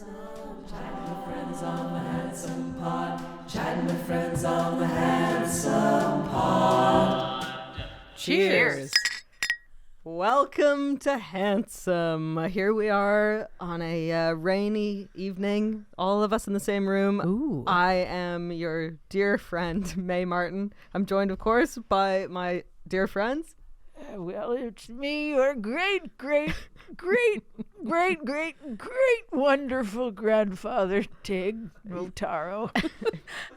Chatting with friends on the Handsome Pod. Chatting with friends on the Handsome Pod. Cheers. Welcome to Handsome. Here we are on a rainy evening, all of us in the same room. Ooh. I am your dear friend, May Martin. I'm joined, of course, by my dear friends. Well, it's me, your great, wonderful grandfather, Tig Notaro. And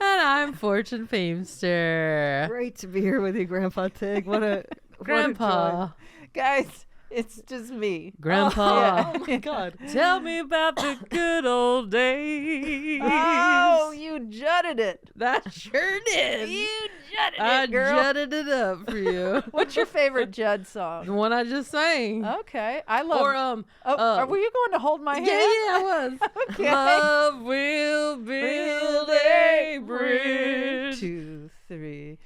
I'm Fortune Feimster. Great to be here with you, Grandpa Tig. What a Grandpa. Guys, it's just me. Grandpa. Oh my God. Tell me about the good old days. Oh, you judded it. That sure did. You judded I it, girl. jutted it up for you. What's your favorite Judd The song? one I just sang. Okay, I love. Or were you going to hold my hand? yeah, I was. Okay. Love will build a bridge 2, 3.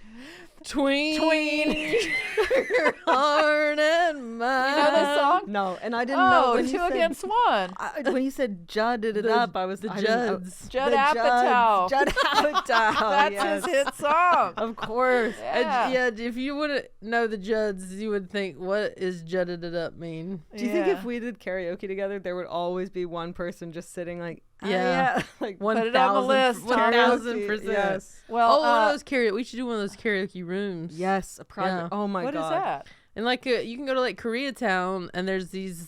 between your heart and mine. You know this song? No, and I didn't know Oh, when 2 you said, against 1. when you said judded it The- up, I was the I didn't know- Judds. Judd The Apatow. Judd Apatow. That's yes. his hit song. Of course. Yeah. If you wouldn't know the Judds, you would think, what is judded it up mean? Do you think if we did karaoke together, there would always be one person just sitting like, oh, Yeah. yeah. like Put it on the list, Tommy. 1,000%. Yes. Well, One of those karaoke. We should do one of those karaoke rooms. Yes, a project. Yeah. Oh my what is God. that? And like you can go to like Koreatown, and there's these.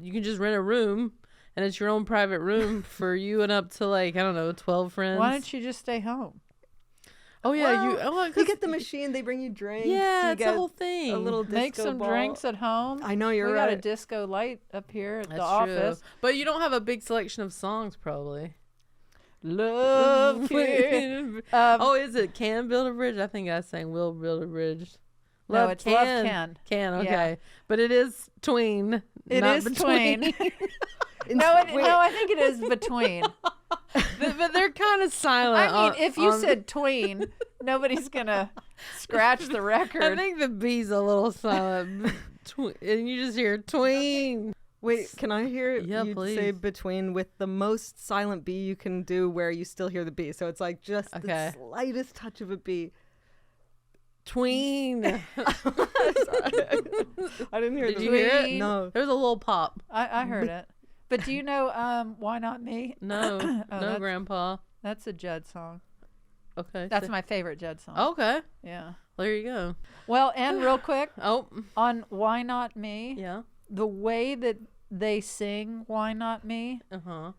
You can just rent a room, and it's your own private room for you and up to like I don't know 12 friends. Why don't you just stay home? Oh yeah, Well, you get the machine. They bring you drinks. Yeah, you it's get the whole thing. a little disco Make some ball. drinks at home. I know you're we right. got a disco light up here at That's the office. true. But you don't have a big selection of songs, probably. Love here. Oh, is it Can Build a Bridge? I think I sang Will Build a Bridge. No, it's Love Can. Can, okay. Yeah. But it is tween. It not is between. tween. No, I think it is between. But they're kind of silent. I mean, if you said tween, nobody's gonna scratch the record. I think the B's a little silent. And you just hear tween. Wait, can I hear Yeah, you please. say between with the most silent B you can do where you still hear the B? So it's like just Okay. the slightest touch of a B. Tween. I didn't hear Did the you hear it? No. There's a little pop. I heard it. But do you know Why Not Me? No. No, that's- Grandpa. That's a Judd song. Okay. That's my favorite Judd song. Okay. Yeah. There you go. Well, and real quick, Oh, on Why Not Me, yeah. the way that they sing Why Not Me, Uh-huh.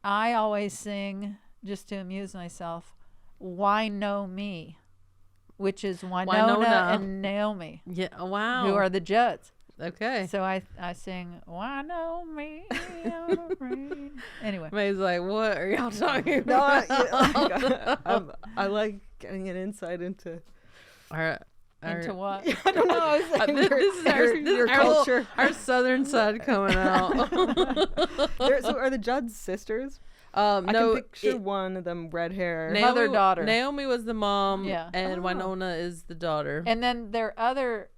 I always sing just to amuse myself, Why No Me, which is Winona and Naomi, Yeah. Oh, wow. who are the Judds. Okay. So I sing Why No Me. Anyway. May's like, what are y'all talking No, about? I like getting an insight into Into what? I don't know. I was saying this is your our little- culture. our southern side coming out. So are the Judds sisters? I no, can picture one of them red hair. Mother, daughter. Naomi was the mom, Yeah. and Oh. Winona is the daughter. And then their other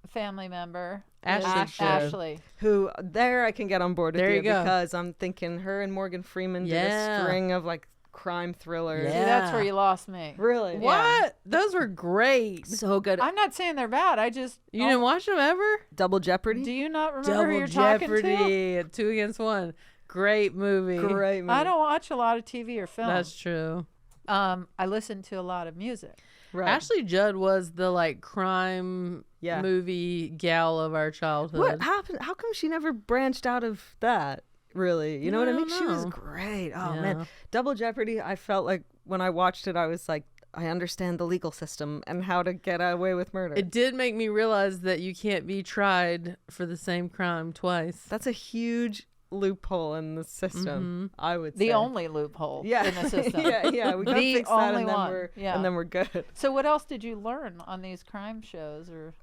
family member is Ashley. Ashley. Who there I can get on board with There you go. because I'm thinking her and Morgan Freeman did a Yeah. string of like crime thrillers. See, that's where Yeah. you lost me. Really? What? Those were great. So good. I'm not saying they're bad. I just You didn't watch them ever? Double Jeopardy. Do you not remember who Double you're talking to? Jeopardy, 2 against 1. Great movie. Great movie. I don't watch a lot of TV or film. That's true. I listen to a lot of music. Right. Ashley Judd was the like crime Yeah. movie gal of our childhood. What happened? How come she never branched out of that? Really, you know what I I mean? don't She was know. great. Oh Yeah. man, Double Jeopardy. I felt like when I watched it, I was like, I understand the legal system and how to get away with murder. It did make me realize that you can't be tried for the same crime twice. That's a huge loophole in the system. I would say The only loophole yeah, in the system. yeah. We gotta The fix that, only and then one. we're Yeah. and then we're good. So what else did you learn on these crime shows? Or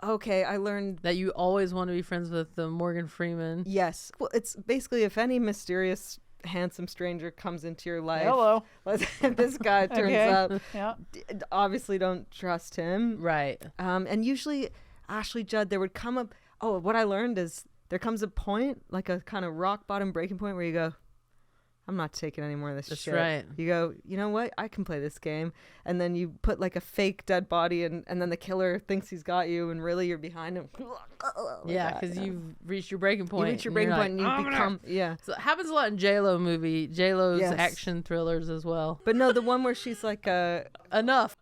Okay, I learned. That you always want to be friends with the Morgan Freeman. Yes, well, it's basically if any mysterious handsome stranger comes into your life. hello. If this guy turns Okay. up, Yeah. obviously don't trust him. Right. And usually Ashley Judd, there would come up. Oh, what I learned is there comes a point, like a kind of rock bottom breaking point, where you go, I'm not taking any more of this That's shit. right. You go, you know what? I can play this game. And then you put like a fake dead body, and then the killer thinks he's got you, and really you're behind him. Yeah, because you've reached your breaking point. You reach your breaking point and you become, So it happens a lot in J-Lo J-Lo's Yes. action thrillers as well. But no, the one where she's like, Enough.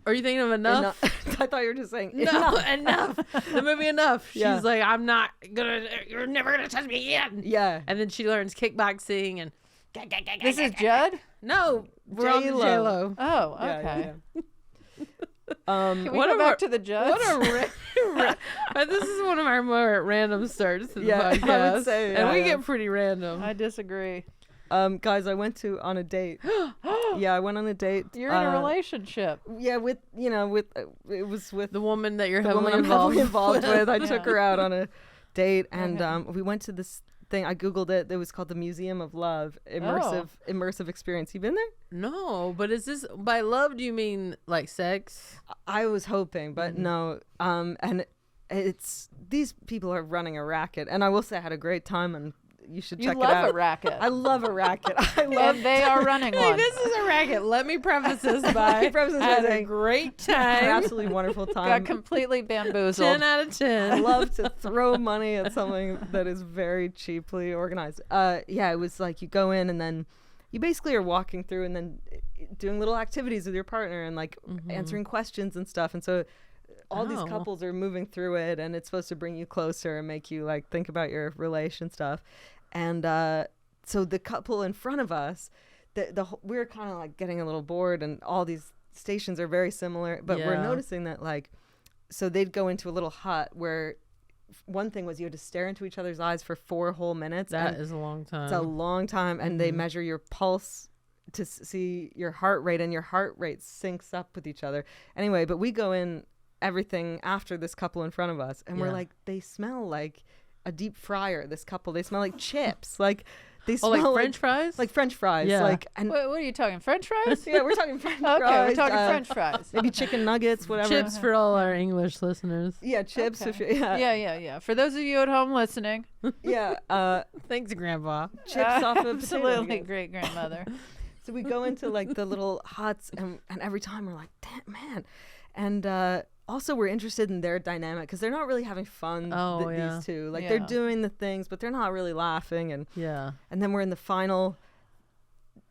Are you thinking of Enough? I thought you were just saying, No, Enough. The movie Enough. Yeah. She's like, you're never gonna touch me again. Yeah. And then she learns kickboxing and. This is Judd? No, we're on to J-Lo. J-Lo. Oh, Yeah, okay. yeah. Can we What go a back ra- to the Judds? What a this is one of our more random starts to the Yeah, I would podcast. say, and we yeah. get pretty random. I disagree. Guys, I went on a date. Yeah, I went on a date. You're in a relationship. Yeah, with it was with The woman that you're the heavily woman I'm involved, heavily involved with. I took Yeah. her out on a date, and Okay. we went to this thing. I googled it. It was called the Museum of Love, immersive experience. You been there? No, but is this by love? Do you mean like sex? I was hoping, but no. And it's these people are running a racket, and I will say I had a great time, and you should You check it love out. a racket. I love a racket. I love. And they are running Hey, one. this is a racket. Let me preface this by preface this by had a saying- great An time. absolutely wonderful Got time. completely 10 bamboozled. out of I 10. love to throw money at something that is very cheaply organized. Yeah, it was like you go in and then you basically are walking through and then doing little activities with your partner and like answering questions and stuff. And so all these Oh. couples are moving through it, and it's supposed to bring you closer and make you like think about your relation stuff. And so the couple in front of us, we were kind of like getting a little bored, and all these stations are very similar, but we're Yeah. noticing that like, so they'd go into a little hut where one thing was you had to stare into each other's eyes for 4 whole minutes. That and is a long time. it's a long time, and they measure your pulse to see your heart rate, and your heart rate syncs up with each other. Anyway, but we go in everything after this couple in front of us, and we're Yeah. like, they smell like a deep fryer. This couple, they smell like chips, like they Oh, smell like French fries? like French fries, Yeah. like and What are you talking? French fries? yeah, we're talking French Okay, fries. we're talking French fries. Maybe chicken nuggets, whatever. Chips for all our English listeners. Yeah, chips. Okay. If you, Yeah. For those of you at home listening, yeah, Thanks, Grandpa. chips off of potato absolutely chips. great grandmother. So we go into like the little huts, and every time we're like, damn, man. And also we're interested in their dynamic because they're not really having fun, Oh, yeah. these two. Like they're Yeah. doing the things, but they're not really laughing. And Yeah. then we're in the final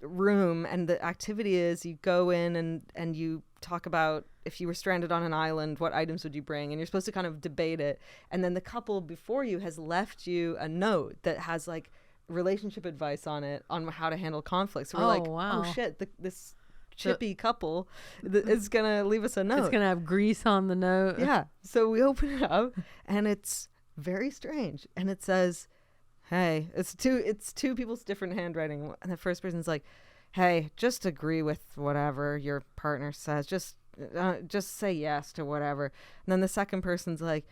room, and the activity is you go in and you talk about if you were stranded on an island, what items would you bring? And you're supposed to kind of debate it. And then the couple before you has left you a note that has like relationship advice on it on how to handle conflict. So we're Oh, like, wow. oh shit, this chippy couple is gonna leave us a note. It's going to have grease on the note. Yeah. So we open it up, and it's very strange, and it says, hey, it's two people's different handwriting, and the first person's like, hey, just agree with whatever your partner says, just say yes to whatever. And then the second person's like,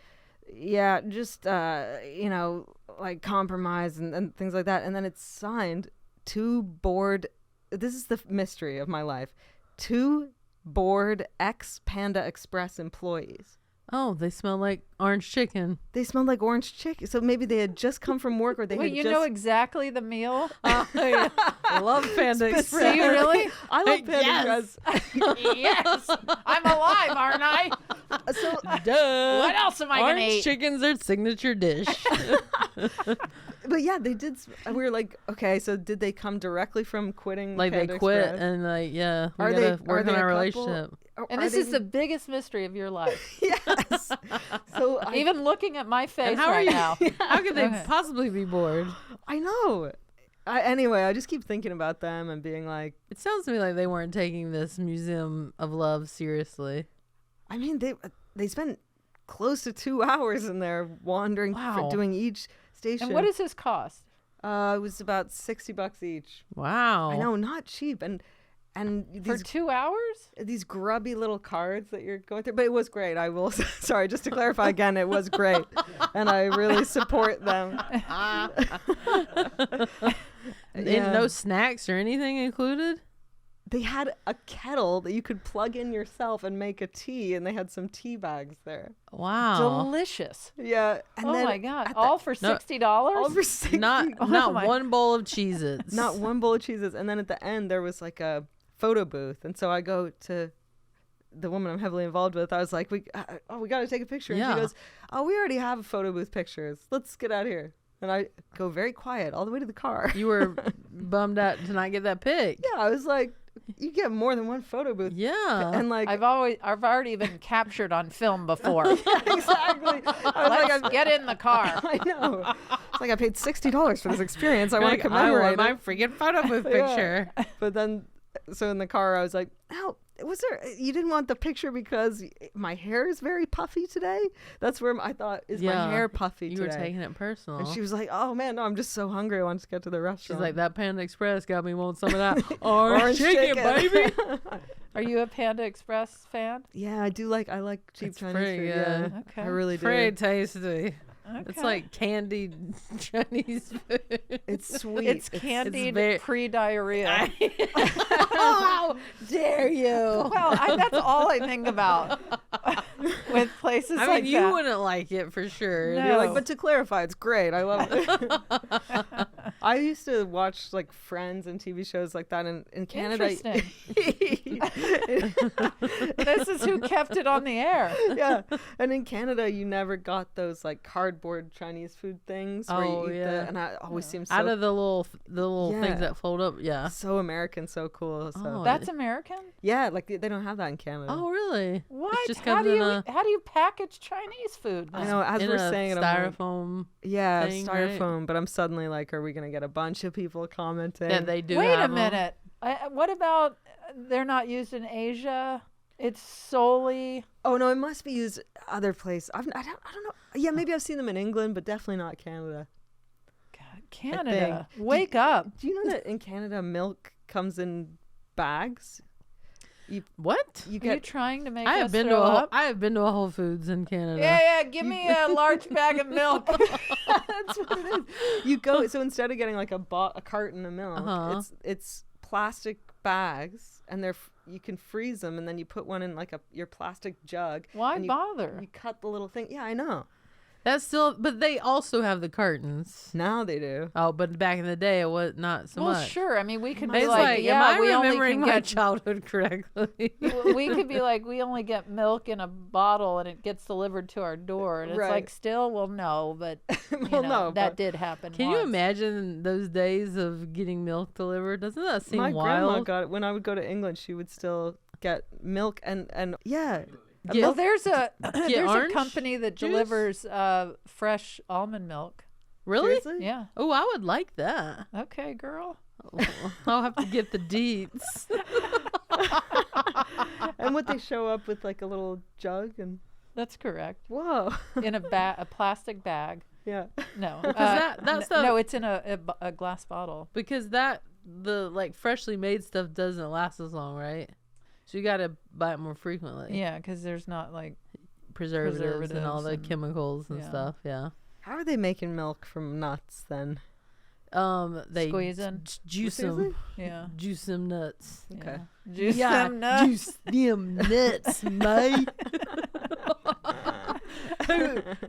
yeah, just like compromise and things like that. And then it's signed two bored, this is the mystery of my life, two bored ex-Panda Express employees. Oh, they smell like orange chicken. They smelled like orange chicken. So maybe they had just come from work, or they Wait, had you just... know exactly the meal? I love Panda Do Express. you really? I love Panda Yes. Express. Yes. I'm alive, aren't I? So, Duh. What else am I going to Orange eat? chicken's their signature dish. but yeah, they did. We were like, okay, so did they come directly from quitting? Like Panda they quit Express? and like, yeah, we Are gotta they- work are they on our a couple? relationship. And this is the biggest mystery of your life. yes. So Even looking at my face And how are right you? now. How could they Okay. possibly be bored? I know. Anyway, I just keep thinking about them and being like, It sounds to me like they weren't taking this Museum of Love seriously. I mean, they spent close to 2 hours in there wandering, Wow. doing each station. And what does this cost? It was about $60 each. Wow. I know, not cheap. And For these 2 hours? these grubby little cards that you're going through, but it was great. I will sorry, just to clarify again, it was great, and I really support them. And no snacks or anything included? they had a kettle that you could plug in yourself and make a tea, and they had some tea bags there. Wow. Delicious. Yeah. And Oh then my God. at the- All for $60? all for 60. Not my- one bowl of Cheez-Its. Not one bowl of cheeses. And then at the end, there was like a photo booth. And so I go to the woman I'm heavily involved with. I was like, we got to take a picture. And Yeah. she goes, oh, we already have photo booth pictures. Let's get out of here. And I go very quiet all the way to the car. You were bummed out to not get that pic. Yeah, I was like, you get more than one photo booth. Yeah. And like, I've already been captured on film before. exactly. I was Let's get in the car. I know. It's like I paid $60 for this experience. I want to Like, commemorate my it. freaking photo booth Yeah. picture. But then, so in the car, I was like, "Oh, was there? You didn't want the picture because my hair is very puffy today? That's where I thought is my Yeah. hair puffy You today." were taking it personal. And she was like, "Oh man, no, I'm just so hungry. I want to get to the She's restaurant." like, that Panda Express got me wanting some of that orange Orange chicken, chicken. baby. Are you a Panda Express fan? Yeah, I do like. I like cheap It's Chinese pretty food. good. Yeah, Okay. I really do. Pretty tasty. It's Okay. like candied Chinese food. It's sweet. It's candied very- pre-diarrhea. How dare you? Well, that's all I think about with places I mean, like you that. wouldn't like it for sure. No. You're like, but to clarify, it's great. I love it. I used to watch like Friends and TV shows like that in Canada. Interesting. This is who kept it on the air. Yeah, and in Canada, you never got those like cardboard Chinese food things where Oh, you eat yeah. and it always seems Out so of the little Yeah. things that fold up. Yeah. so American, so cool. So Oh, That's American? yeah, like they don't have that in Canada. Oh, really? What? It just How comes do in you how do you package Chinese food? I know. As in we're a saying it, I'm like, styrofoam. yeah, thing, right? styrofoam. But I'm suddenly like, are we gonna get a bunch of people commenting? that they do. Wait a have 'em. minute. What about they're not used in Asia? It's solely Oh no, it must be used other places. I don't know. Yeah, maybe I've seen them in England, but definitely not Canada. God, Canada. think. Wake up. Do you know that in Canada milk comes in bags? What? You Are you get trying to make I us have been throw to up? I have been to a Whole Foods in Canada. Yeah, give me a large bag of milk. That's what it is. You go so instead of getting like a carton of milk, Uh-huh. it's plastic bags, and you can freeze them, and then you put one in like your plastic jug. Why and you, bother? You cut the little thing. Yeah, I know. That's still, but they also have the cartons. Now they do. Oh, but back in the day, it was not so Well, much. sure. I mean, we could be It's like, like, yeah, am I we only remembering can my get. childhood correctly? We could be like, we only get milk in a bottle, and it gets delivered to our door, and it's Right. like, still, well, no, but you Well, know, no, that but did happen. Can you once. imagine those days of getting milk delivered? Doesn't that seem My grandma wild? got it when I would go to England. She would still get milk and yeah. Get- Well, there's a there's a orange company that juice? delivers fresh almond milk. Really? Seriously? Yeah. Oh, I would like that. Okay, girl. I'll have to get the deets. And would they show up with like a little jug and That's correct. whoa. In a plastic bag. Yeah. No. that's the- no, it's in a glass bottle. Because the like freshly made stuff doesn't last as long, right? So you got to buy it more frequently. Yeah, because there's not like Preservatives and all Preservatives the and- chemicals and yeah. stuff. Yeah. How are they making milk from nuts then? They Squeezing. juice Seriously? them. Yeah. Juice them nuts. Okay. Yeah. Juice Yeah, them nuts. juice them nuts, mate.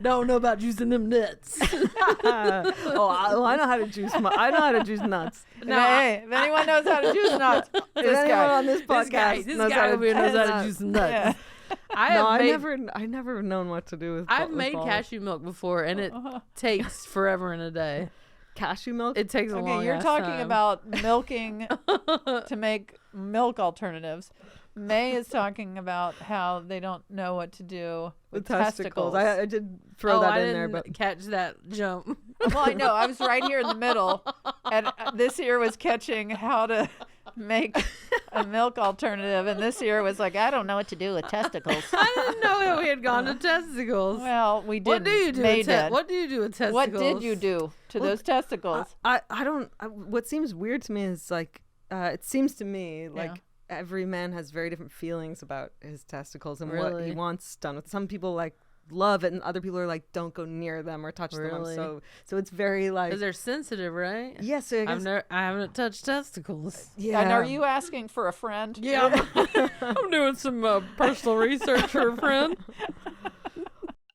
Don't know about juicing them nuts. I know how to juice. I know how to juice nuts. Hey, if anyone knows how to juice nuts, If this anyone guy. on this podcast this knows guy how to over here knows how to juice some nuts. Yeah. I never known what to do with. I've with made balls. cashew milk before, and it takes forever and a day. cashew milk. It takes a long Okay, you're ass talking time. about milking to make milk alternatives. May is talking about how they don't know what to do with testicles. I did throw that I in there, didn't but catch that jump. Well, I know. I was right here in the middle. And this year was catching how to make a milk alternative. And this year was like, I don't know what to do with testicles. I didn't know that we had gone to testicles. Well, we did. What do you do? May With did. what do you do with testicles? What did you do to those testicles? I don't. What seems weird to me is like it seems to me like. Yeah. Every man has very different feelings about his testicles and what he Really? wants done with. Some people like love it, and other people are like, don't go near them or touch them. Really? So it's very like, Because they're sensitive, right? yeah. So I guess, I haven't touched testicles. yeah. And are you asking for a friend? Yeah. I'm doing some personal research for a friend.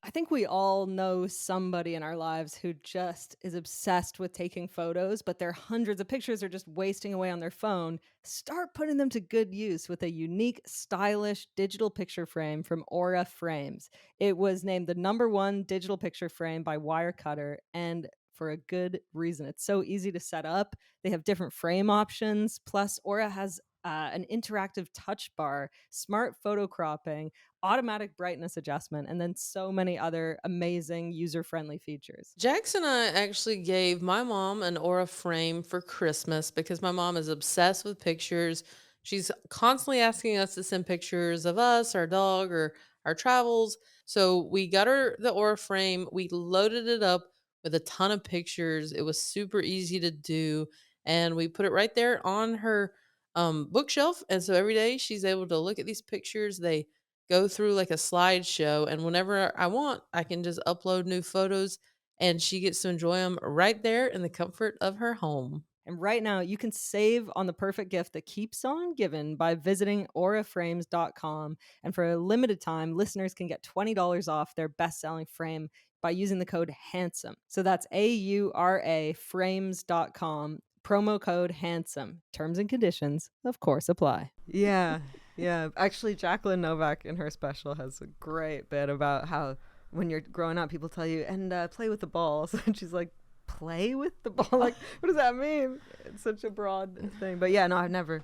I think we all know somebody in our lives who just is obsessed with taking photos, but their hundreds of pictures are just wasting away on their phone. Start putting them to good use with a unique, stylish digital picture frame from Aura Frames. It was named the #1 digital picture frame by Wirecutter, and for a good reason. It's so easy to set up. They have different frame options. Plus, Aura has an interactive touch bar, smart photo cropping, automatic brightness adjustment, and then so many other amazing user-friendly features. Jax and I actually gave my mom an Aura frame for Christmas because my mom is obsessed with pictures. She's constantly asking us to send pictures of us, our dog, or our travels. So we got her the Aura frame. We loaded it up with a ton of pictures. It was super easy to do. And we put it right there on her bookshelf. And so every day she's able to look at these pictures. They go through like a slideshow, and whenever I want, I can just upload new photos, and she gets to enjoy them right there in the comfort of her home. And right now, you can save on the perfect gift that keeps on giving by visiting auraframes.com. And for a limited time, listeners can get $20 off their best-selling frame by using the code HANDSOME. So that's AURA frames.com, promo code HANDSOME. Terms and conditions, of course, apply. Yeah. Yeah. Actually, Jacqueline Novak in her special has a great bit about how when you're growing up, people tell you, and play with the balls. And she's like, play with the ball? Like, what does that mean? It's such a broad thing. But yeah, no, I've never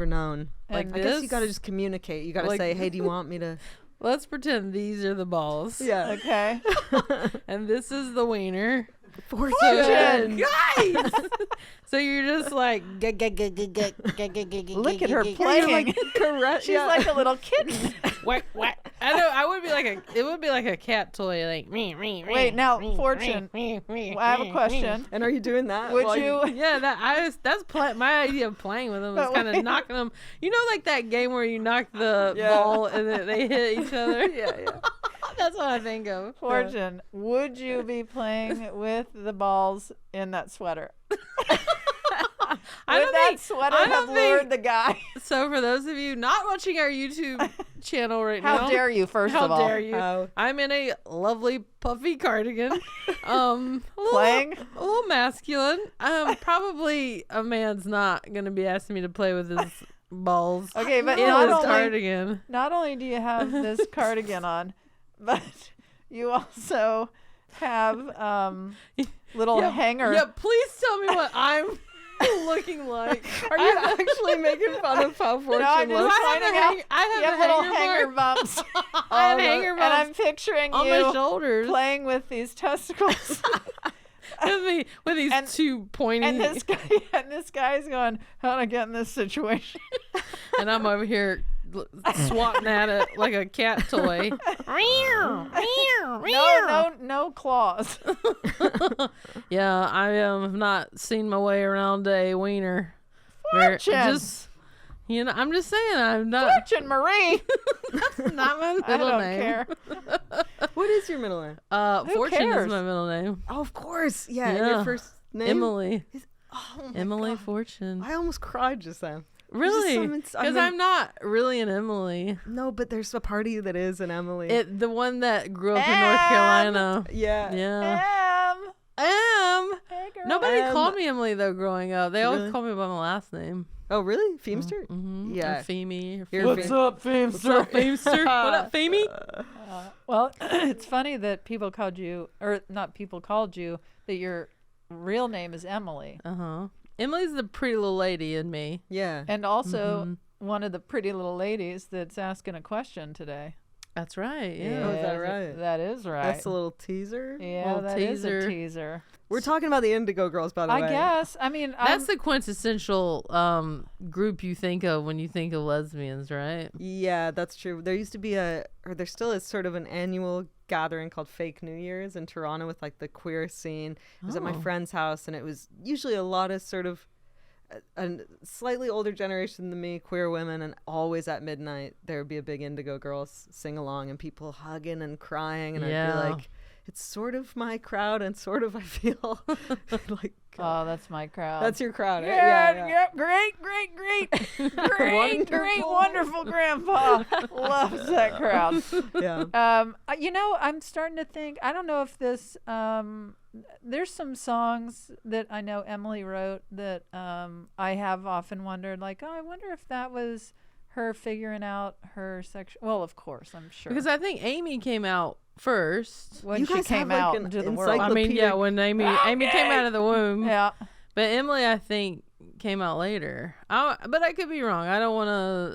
known. Like, And I guess you this- got to just communicate. You got to like- say, hey, do you want me to? Let's pretend these are the balls. Yeah. Okay. And this is the wiener. Fortune. Guys! So you're just like, Look at her playing. Correct. She's like a little kitten. whack, whack. I know, it would be like a cat toy, like, me. Wait, now, Fortune, I have a question. And are you doing that? Would while you? Yeah, my idea of playing with them was But kind of wait. knocking them. You know, like that game where you knock the Yeah. ball and then they hit each other. Yeah. That's what I think of. Fortune, would you be playing with the balls in that sweater? I Would don't that think- sweater I have don't lured think- the guy? So for those of you not watching our YouTube channel right now, How dare you, first how of all? dare you? How? I'm in a lovely puffy cardigan. Playing? A little masculine. Probably a man's not gonna be asking me to play with his balls. Okay, but in not his only, cardigan. not only do you have this cardigan on, but you also have little hanger. Yeah, please tell me what I'm looking like. Are you actually making fun of how Fortune I'm just looks? pointing I out have you a have little hanger hanger bar. bumps. I have no. hanger And bumps I'm picturing on my you shoulders playing with these testicles. with these And- two pointy. and this guy's going, how do I get in this situation? And I'm over here swatting at it like a cat toy. No claws. Yeah, I have not seen my way around a wiener. Fortune. Just, I'm just saying, I'm not. Fortune Marie. Not my I middle don't name. care. What is your middle name? Fortune cares? is my middle name. Oh, of course. Yeah. And Yeah. your first name? Emily. Oh, my Emily God. Fortune. I almost cried just then. Really? some Because I mean- I'm not really an Emily. No, but there's a party that is an Emily. The one that grew up in North Carolina. yeah. Yeah. Hey, girl. Nobody Em. called me Emily though growing up. They always Really? called me by my last name. Oh, really? Feimster? Mm-hmm. Yeah. Or Feemy. Or Here, Feemy. What's up, Feimster? What's up, Feimster? What up, Feemy? Well, it's funny that people called you, or not people called you, that your real name is Emily. Uh-huh. Emily's the pretty little lady in me. Yeah. And also one of the pretty little ladies that's asking a question today. That's right. Oh, Yeah. is that right? That is right. That's a little teaser. yeah, little that is teaser. a teaser. We're talking about the Indigo Girls, by the way. I guess. I mean, That's the quintessential group you think of when you think of lesbians, right? Yeah, that's true. There used to be or there still is sort of an annual gathering called Fake New Year's in Toronto with like the queer scene. It was at my Oh. friend's house, and it was usually a lot of sort of a slightly older generation than me, queer women, and always at midnight there would be a big Indigo Girls sing along and people hugging and crying, and I'd be like, it's sort of my crowd and sort of I feel like Oh, that's my crowd. that's your crowd. Right? Yeah. Great, wonderful grandpa. Loves that crowd. Yeah. You know, I'm starting to think, I don't know if this, there's some songs that I know Emily wrote that I have often wondered, like, oh, I wonder if that was her figuring out her sexual. Well, of course, I'm sure. Because I think Amy came out first. When You she guys have, came like, out an into the world. I mean, yeah, when Amy came out of the womb. Yeah. But Emily, I think, came out later. But I could be wrong. I don't want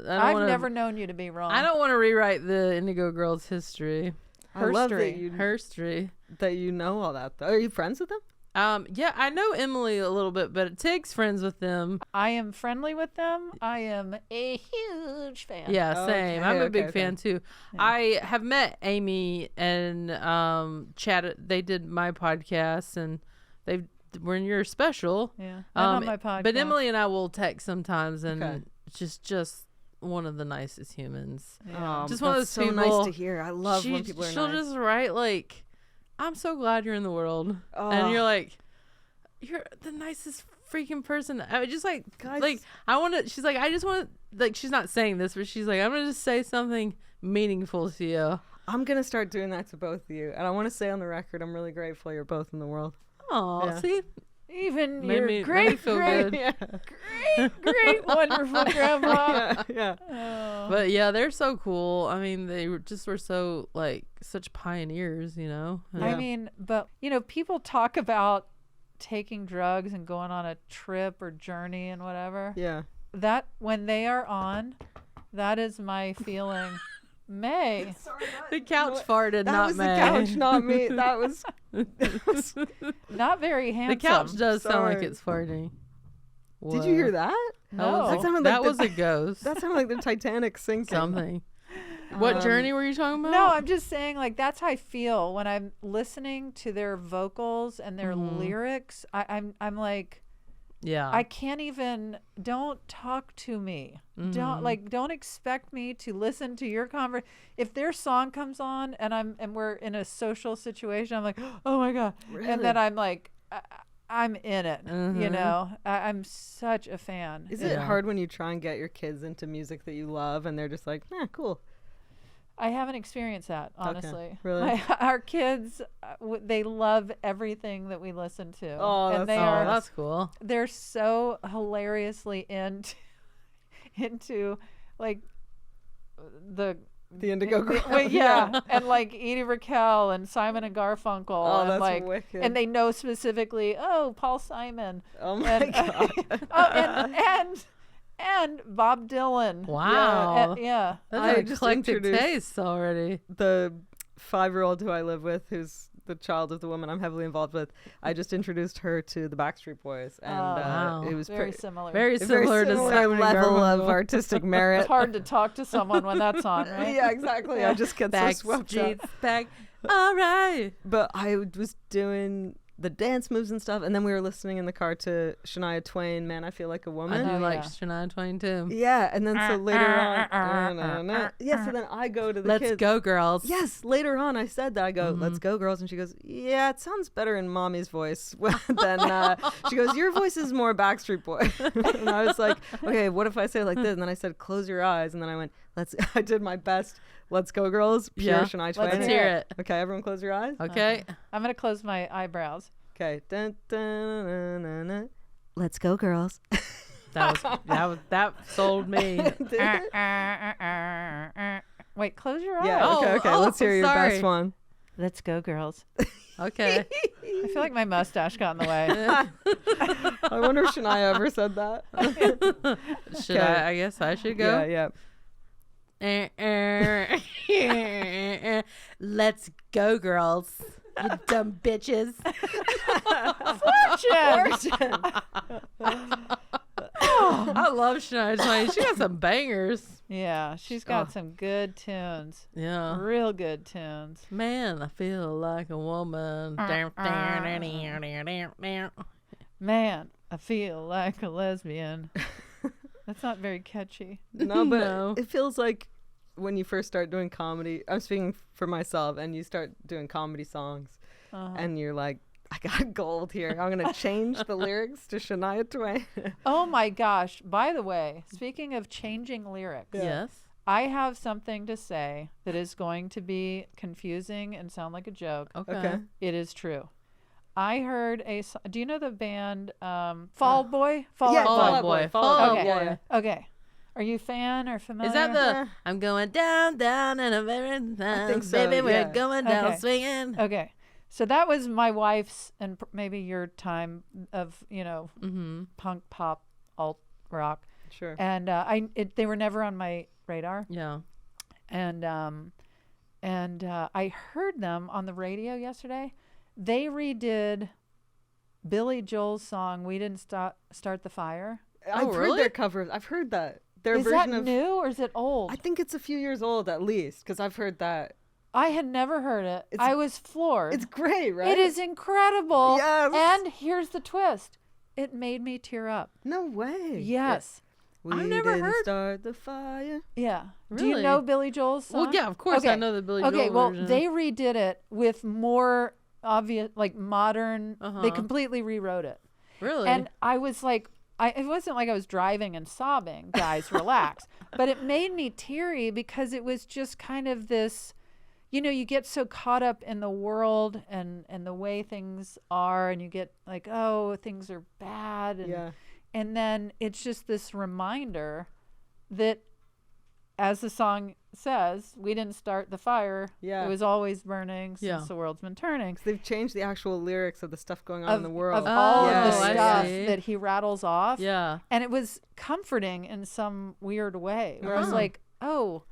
to. I've never known you to be wrong. I don't want to rewrite the Indigo Girls history. I love that Herstory. that you know all that. Though. Are you friends with them? Yeah, I know Emily a little bit, but Tig's friends with them. I am friendly with them. I am a huge fan. Yeah, same. I'm a big okay. fan too. Yeah. I have met Amy and chatted. They did my podcast, and they were in your special. Yeah. I'm on my podcast. But Emily and I will text sometimes, and Okay. just one of the nicest humans. Yeah. Just one of that's those so people- nice to hear. I love when people are She'll nice. just write like, "I'm so glad you're in the world," Oh. and you're like, "You're the nicest freaking person." I just like, Guys. like I want to. She's like, I just want to. Like, she's not saying this, but she's like, I'm gonna just say something meaningful to you. I'm gonna start doing that to both of you, and I want to say on the record, I'm really grateful you're both in the world. Oh, Yeah. see, Even Made your me great, feel great, good. Yeah. great, wonderful grandpa. Yeah. Oh. But yeah, they're so cool. I mean, they were so like such pioneers, you know. Yeah. I mean, but you know, people talk about taking drugs and going on a trip or journey and whatever. Yeah. That when they are on, that is my feeling. May. The couch farted, That not was May. the couch, not me. That was Not very The handsome. couch does sound like Sorry. it's farting. Did you hear that? No. That sounded like that the- was a ghost. That sounded like the Titanic sinking. Something. What Um, journey were you talking about? No, I'm just saying, like, that's how I feel when I'm listening to their vocals and their Mhm. lyrics. I'm like, Yeah. I can't even. Don't talk to me. Don't expect me to listen to your conversation. If their song comes on and we're in a social situation, I'm like, oh my god, and then I'm like, I'm in it. You Mhm. know, I'm such a fan. Is it Yeah. hard when you try and get your kids into music that you love and they're just like, nah, cool? I haven't experienced that, honestly. really? Our kids, they love everything that we listen to. Oh, and that's they nice. are that's cool. they're so hilariously into like the Indigo Girls. yeah, and like Edie Raquel and Simon and Garfunkel, Oh, and that's like, wicked. and they know specifically, oh, Paul Simon, Oh my and, god. oh, and Bob Dylan. Wow. Yeah. That's I an just eclectic introduced- taste already. The 5-year-old who I live with, who's the child of the woman I'm heavily involved with, I just introduced her to the Backstreet Boys, and Wow. it was Very pretty similar. Very very similar to similar Simon and level of Garfunkel. artistic merit. It's hard to talk to someone when that's on, right? Yeah, exactly. I just get so swept up. Backstreet's back. All right. But I was doing the dance moves and stuff, and then we were listening in the car to Shania Twain, "Man, I Feel Like a I Woman." do Oh, like yeah. Shania Twain too. Yeah, and then so later on, yeah, so then I go to the Let's kids. go, girls. Yes, later on I said that. I go, "Let's go, girls," and she goes, "Yeah, it sounds better in mommy's voice." Then she goes, "Your voice is more Backstreet Boy," and I was like, "Okay, what if I say it like this?" And then I said, "Close your eyes," and then I went, "Let's." I did my best. Let's go, girls. Pure Yeah. Shania Twain. Let's hear it. Okay, everyone, close your eyes. Okay. I'm gonna close my eyebrows. Okay. Dun, dun, dun, dun, dun. Let's go, girls. That sold me. Wait, close your eyes. Yeah. Oh, Okay. oh, Let's hear your sorry. best one. Let's go, girls. Okay. I feel like my mustache got in the way. I wonder if Shania ever said that. Should I guess I should go. Yeah. Let's go, girls. You dumb bitches. I love Shania Twain. She got some bangers. Yeah, she's got Oh. some good tunes. Yeah. Real good tunes. Man, I feel like a woman. Man, I feel like a lesbian. That's not very catchy. No, but No. it feels like when you first start doing comedy, I'm speaking for myself, and you start doing comedy songs, Uh-huh. and you're like, I got gold here. I'm going to change the lyrics to Shania Twain. Oh my gosh. By the way, speaking of changing lyrics, Yes. I have something to say that is going to be confusing and sound like a joke. Okay. It is true. I heard do you know the band Fall Boy? Fall Yeah, Out Fall Boy. Out Boy. Fall Fall Out Out Boy. Boy. Okay. Are you a fan or familiar? Is that Yeah. the I'm going down, down, and a very down, think so, baby, yeah. we're going down, Okay. swinging. Okay. So that was my wife's and maybe your time of, Mm-hmm. punk, pop, alt rock. Sure. And they were never on my radar. Yeah. And I heard them on the radio yesterday. They redid Billy Joel's song "We Didn't Start the Fire." I've heard really? their covers. I've heard that. Their Is version that of. new or is it old? I think it's a few years old at least, because I've heard that. I had never heard it. It's- I was floored. It's great, right? It is incredible. Yes. And here's the twist: it made me tear up. No way. Yes. We I've never didn't heard- start the fire. Yeah. Do you Really? know Billy Joel's song? Well, yeah, of course I Okay. know the Billy Okay, Joel well, version. they redid it with more obvious, like modern. They Uh-huh. completely rewrote it. Really? And I was like, it wasn't like I was driving and sobbing, guys, relax. But it made me teary because it was just kind of this, you get so caught up in the world and the way things are, and you get like, oh, things are bad. And, Yeah. and then it's just this reminder that, as the song says, we didn't start the fire. Yeah. It was always burning since Yeah. the world's been turning. They've changed the actual lyrics of the stuff going on in the world. Of all Yeah, of the I stuff see. that he rattles off. yeah. And it was comforting in some weird way where I was Uh-huh. like, oh,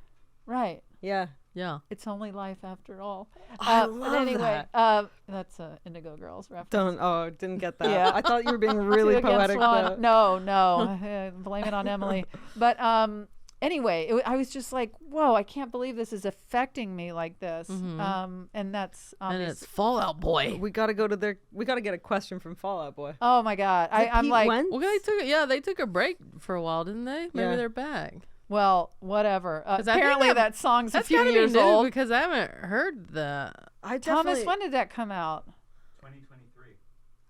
right. Yeah. Yeah. It's only life after all. I But love anyway, that. that's a Indigo Girls reference. Didn't get that. Yeah. I thought you were being Two really Against poetic One. though. No. Blame it on Emily. But anyway, I was just like, whoa, I can't believe this is affecting me like this. And that's And obvious. it's Fallout Boy. We gotta get a question from Fallout Boy. Oh my God. Is it I'm Pete like, Wentz? Well, they took a break for a while, didn't they? Maybe Yeah. they're back. well, whatever. 'Cause I think Apparently that song's a That's few gotta be years new old. because I haven't heard that. I Thomas, definitely. when did that come out? 2023.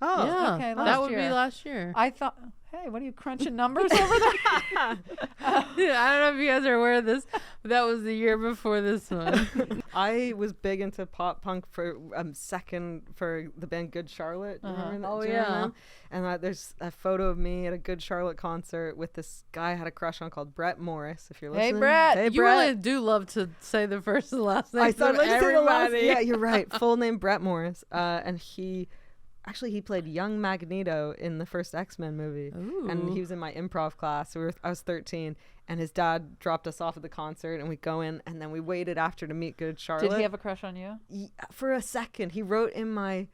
Oh. yeah, okay, that last would year. be last year. I thought, hey, what are you crunching numbers over there? I don't know if you guys are aware of this, but that was the year before this one. I was big into pop punk for second for the band Good Charlotte. Uh-huh. Remember Oh, do you remember yeah. them? And there's a photo of me at a Good Charlotte concert with this guy I had a crush on called Brett Morris. If you're Hey, listening, Brett. Hey, You Brett. really do love to say the first and last name I thought of I'd say the last- everybody. Yeah, you're right. Full name Brett Morris. And he played young Magneto in the first X-Men movie. And Ooh. he was in my improv class. I was 13, and his dad dropped us off at the concert, and we go in, and then we waited after to meet Good Charlotte. Did he have a crush on you? For a second, he wrote in my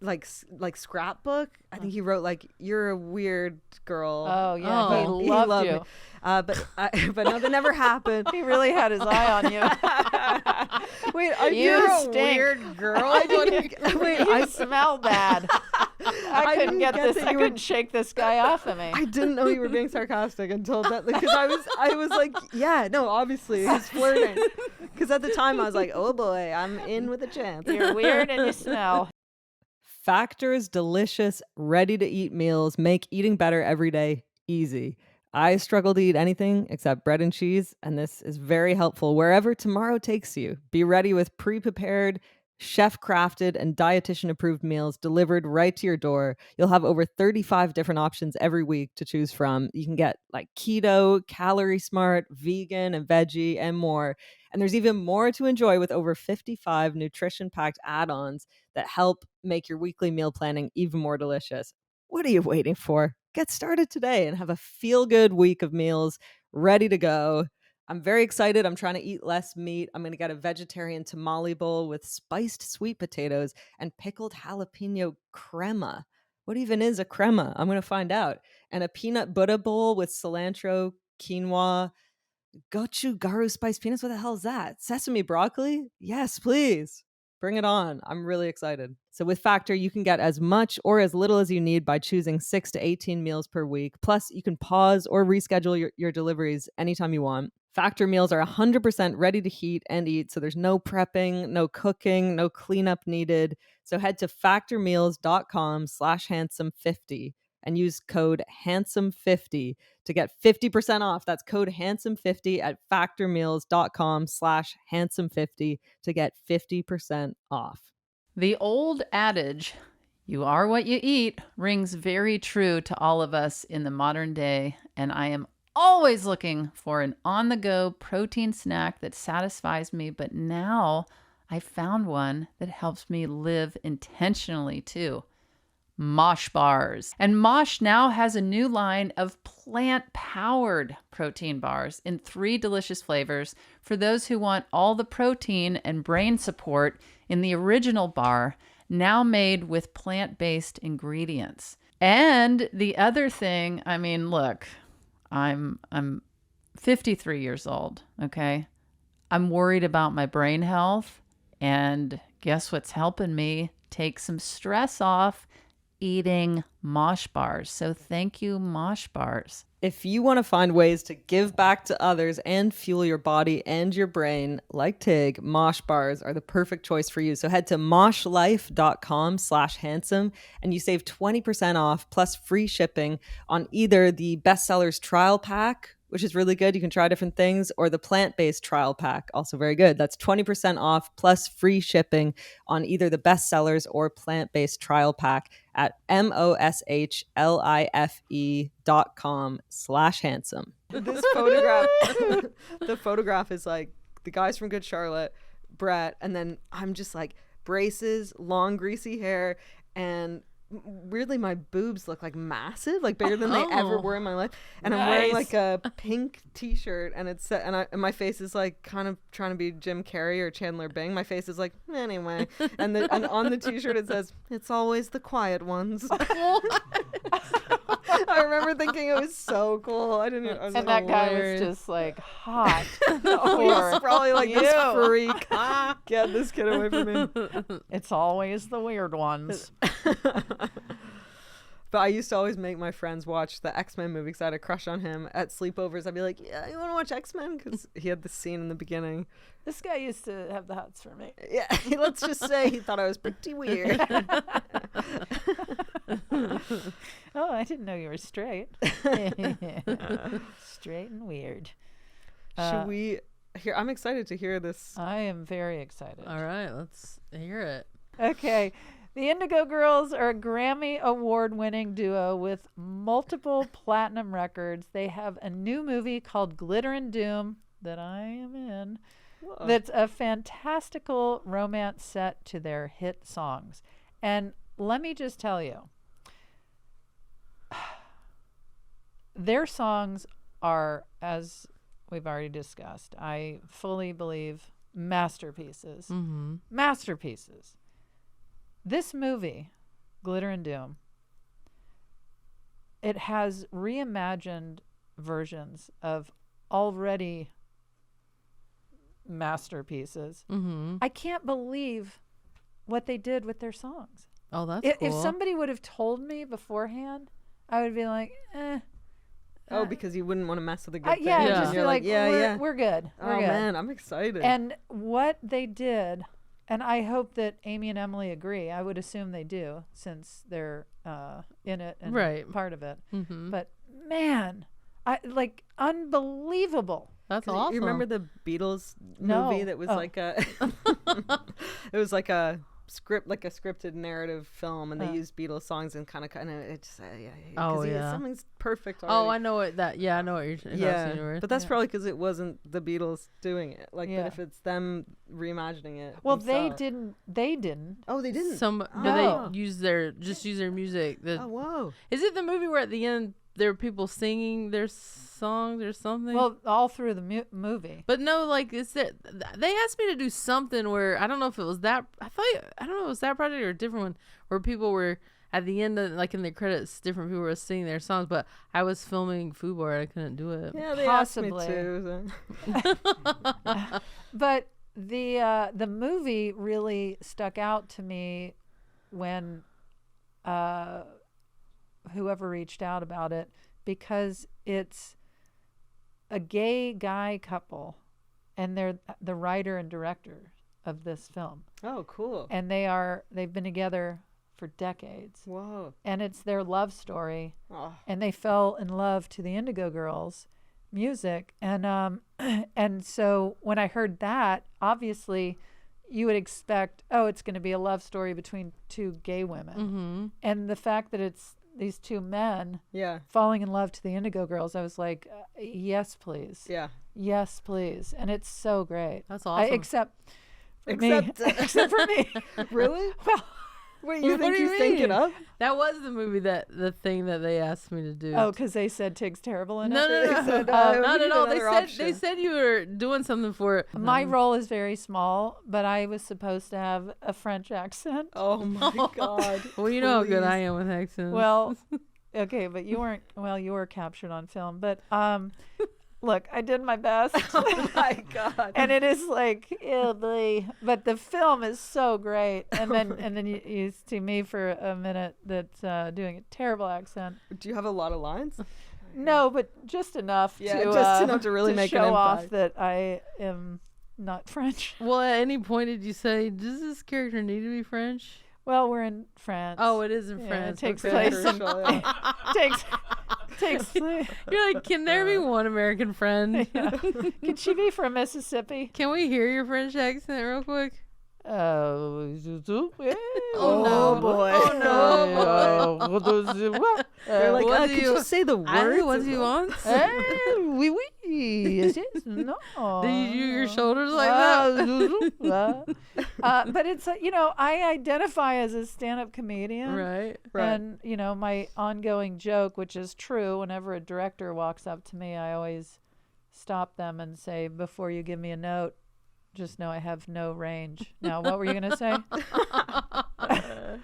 like scrapbook. I think he wrote like, "You're a weird girl." Oh, yeah. Oh. He loved loved you. me. But no, that never happened. He really had his eye on you. Wait, You you're stink. a weird girl. I didn't. Wait, You smell bad. I couldn't didn't get get this. that I you were- couldn't shake this guy off of me. I didn't know you were being sarcastic until that, because I was like, yeah, no, obviously he's flirting. Because at the time I was like, oh boy, I'm in with a chance. You're weird and you smell. Factor's delicious, ready-to-eat meals make eating better every day easy. I struggle to eat anything except bread and cheese, and this is very helpful wherever tomorrow takes you. Be ready with pre-prepared, chef-crafted, and dietitian-approved meals delivered right to your door. You'll have over 35 different options every week to choose from. You can get like keto, calorie smart, vegan, and veggie, and more. And there's even more to enjoy with over 55 nutrition-packed add-ons that help make your weekly meal planning even more delicious. What are you waiting for? Get started today and have a feel-good week of meals ready to go. I'm very excited. I'm trying to eat less meat. I'm going to get a vegetarian tamale bowl with spiced sweet potatoes and pickled jalapeno crema. What even is a crema? I'm going to find out. And a peanut butter bowl with cilantro, quinoa, gochugaru spiced peanuts. What the hell is that? Sesame broccoli? Yes, please. Bring it on. I'm really excited. So with Factor, you can get as much or as little as you need by choosing 6 to 18 meals per week. Plus, you can pause or reschedule your deliveries anytime you want. Factor meals are 100% ready to heat and eat, so there's no prepping, no cooking, no cleanup needed. So head to factormeals.com/handsome50 and use code handsome50 to get 50% off. That's code handsome50 at factormeals.com/handsome50 to get 50% off. The old adage, you are what you eat, rings very true to all of us in the modern day, and I am always looking for an on-the-go protein snack that satisfies me, but now I found one that helps me live intentionally too. Mosh bars. And Mosh now has a new line of plant-powered protein bars in 3 delicious flavors for those who want all the protein and brain support in the original bar, now made with plant-based ingredients. And the other thing, I mean, look, I'm 53 years old, okay? I'm worried about my brain health, and guess what's helping me take some stress off? Eating Mosh bars. So thank you, Mosh bars. If you want to find ways to give back to others and fuel your body and your brain, like Tig, Mosh bars are the perfect choice for you. So head to moshlife.com/handsome and you save 20% off plus free shipping on either the Bestsellers trial pack, which is really good. You can try different things, or the plant-based trial pack, also very good. That's 20% off plus free shipping on either the Bestsellers or plant-based trial pack at moshlife.com/handsome. This photograph, the photograph is like the guys from Good Charlotte, Brett, and then I'm just like braces, long greasy hair, and weirdly my boobs look like massive, like bigger than they ever were in my life, and I'm wearing like a pink t-shirt, and it's and my face is like kind of trying to be Jim Carrey or Chandler Bing. My face is like anyway, and on the t-shirt it says, "It's always the quiet ones." I remember thinking it was so cool. I was And like, that guy was hilarious. just like hot. he's probably like this You. freak. Get this kid away from me. It's always the weird ones. But I used to always make my friends watch the X-Men movie because I had a crush on him at sleepovers. I'd be like, "Yeah, you want to watch X-Men?" Because he had the scene in the beginning. This guy used to have the hots for me. Yeah, let's just say he thought I was pretty weird. Oh, I didn't know you were straight. Straight and weird. Should we hear? I'm excited to hear this. I am very excited. All right, let's hear it. Okay. The Indigo Girls are a Grammy Award-winning duo with multiple platinum records. They have a new movie called Glitter and Doom that I am in. Whoa. That's a fantastical romance set to their hit songs. And let me just tell you, their songs are, as we've already discussed, I fully believe, masterpieces. Mm-hmm. Masterpieces. This movie, Glitter and Doom, it has reimagined versions of already masterpieces. Mm-hmm. I can't believe what they did with their songs. Oh, that's If cool. somebody would have told me beforehand, I would be like, Oh, because you wouldn't want to mess with a good thing. yeah, Yeah. just be You're like, yeah. we're good. We're Oh good. man, I'm excited. And what they did, and I hope that Amy and Emily agree. I would assume they do, since they're in it and Right. part of it. Mm-hmm. But man, I like unbelievable. That's 'Cause awesome. You remember the Beatles No. movie that was Oh. like a it was like a scripted narrative film, and they used Beatles songs and kind of it just Oh, yeah. something's perfect Oh, already. I know what that. Yeah, I know what you're Yeah, but that's Yeah. probably because it wasn't the Beatles doing it. Like, Yeah. but if it's them reimagining it, Well, themselves- they didn't. Oh, they didn't. Some, but No. they use their music. Oh, whoa. Is it the movie where at the end there are people singing their songs or something? Well, all through the movie. but no, like is that they asked me to do something where I don't know if it was that. I don't know if it was that project or a different one where people were at the end of, like in the credits, different people were singing their songs. But I was filming Fubar, I couldn't do it. Yeah, they Possibly. asked me to. So. But The movie really stuck out to me when whoever reached out about it, because it's a gay guy couple, and they're the writer and director of this film, Oh, cool. and they've been together for decades, Whoa. and it's their love story, Oh. and they fell in love to the Indigo Girls music, and and so when I heard that, obviously you would expect, oh, it's going to be a love story between two gay women, Mm-hmm. and the fact that it's these two men Yeah. falling in love to the Indigo Girls, I was like, yes, please. Yeah. Yes, please. And it's so great. That's awesome. Except for me. Except- Except for me. Really? Well, Wait, you What think do you you think it mean? up? That was the movie the thing that they asked me to do. oh, because they said Tig's terrible in No, it? no, no, They said, not we at need all. They another said they option. said you were doing something for it. My role is very small, but I was supposed to have a French accent. Oh my God. Well, you know how good I Please. am with accents. Well, okay, but you weren't, well, you were captured on film. But look, I did my best. Oh my God. And it is like, oh boy. But the film is so great. And then you see me for a minute that's doing a terrible accent. Do you have a lot of lines? No, but just enough Yeah, to just enough to really make an show off impact. that I am not French. well, at any point did you say, does this character need to be French? Well, we're in France. Oh, it is in Yeah, France. It takes Okay. place. Crucial, yeah. takes. You're like, can there be one American friend? Yeah. Can she be from Mississippi? Can we hear your French accent real quick? Oh, Oh, boy. Oh They're like, what do could you you- say the I words? know what you want. oui, oui. Yes, yes. No. Do you do your shoulders like that? But it's, I identify as a stand-up comedian. Right. Right. And, my ongoing joke, which is true, whenever a director walks up to me, I always stop them and say, before you give me a note, just know I have no range. Now, what were you going to say?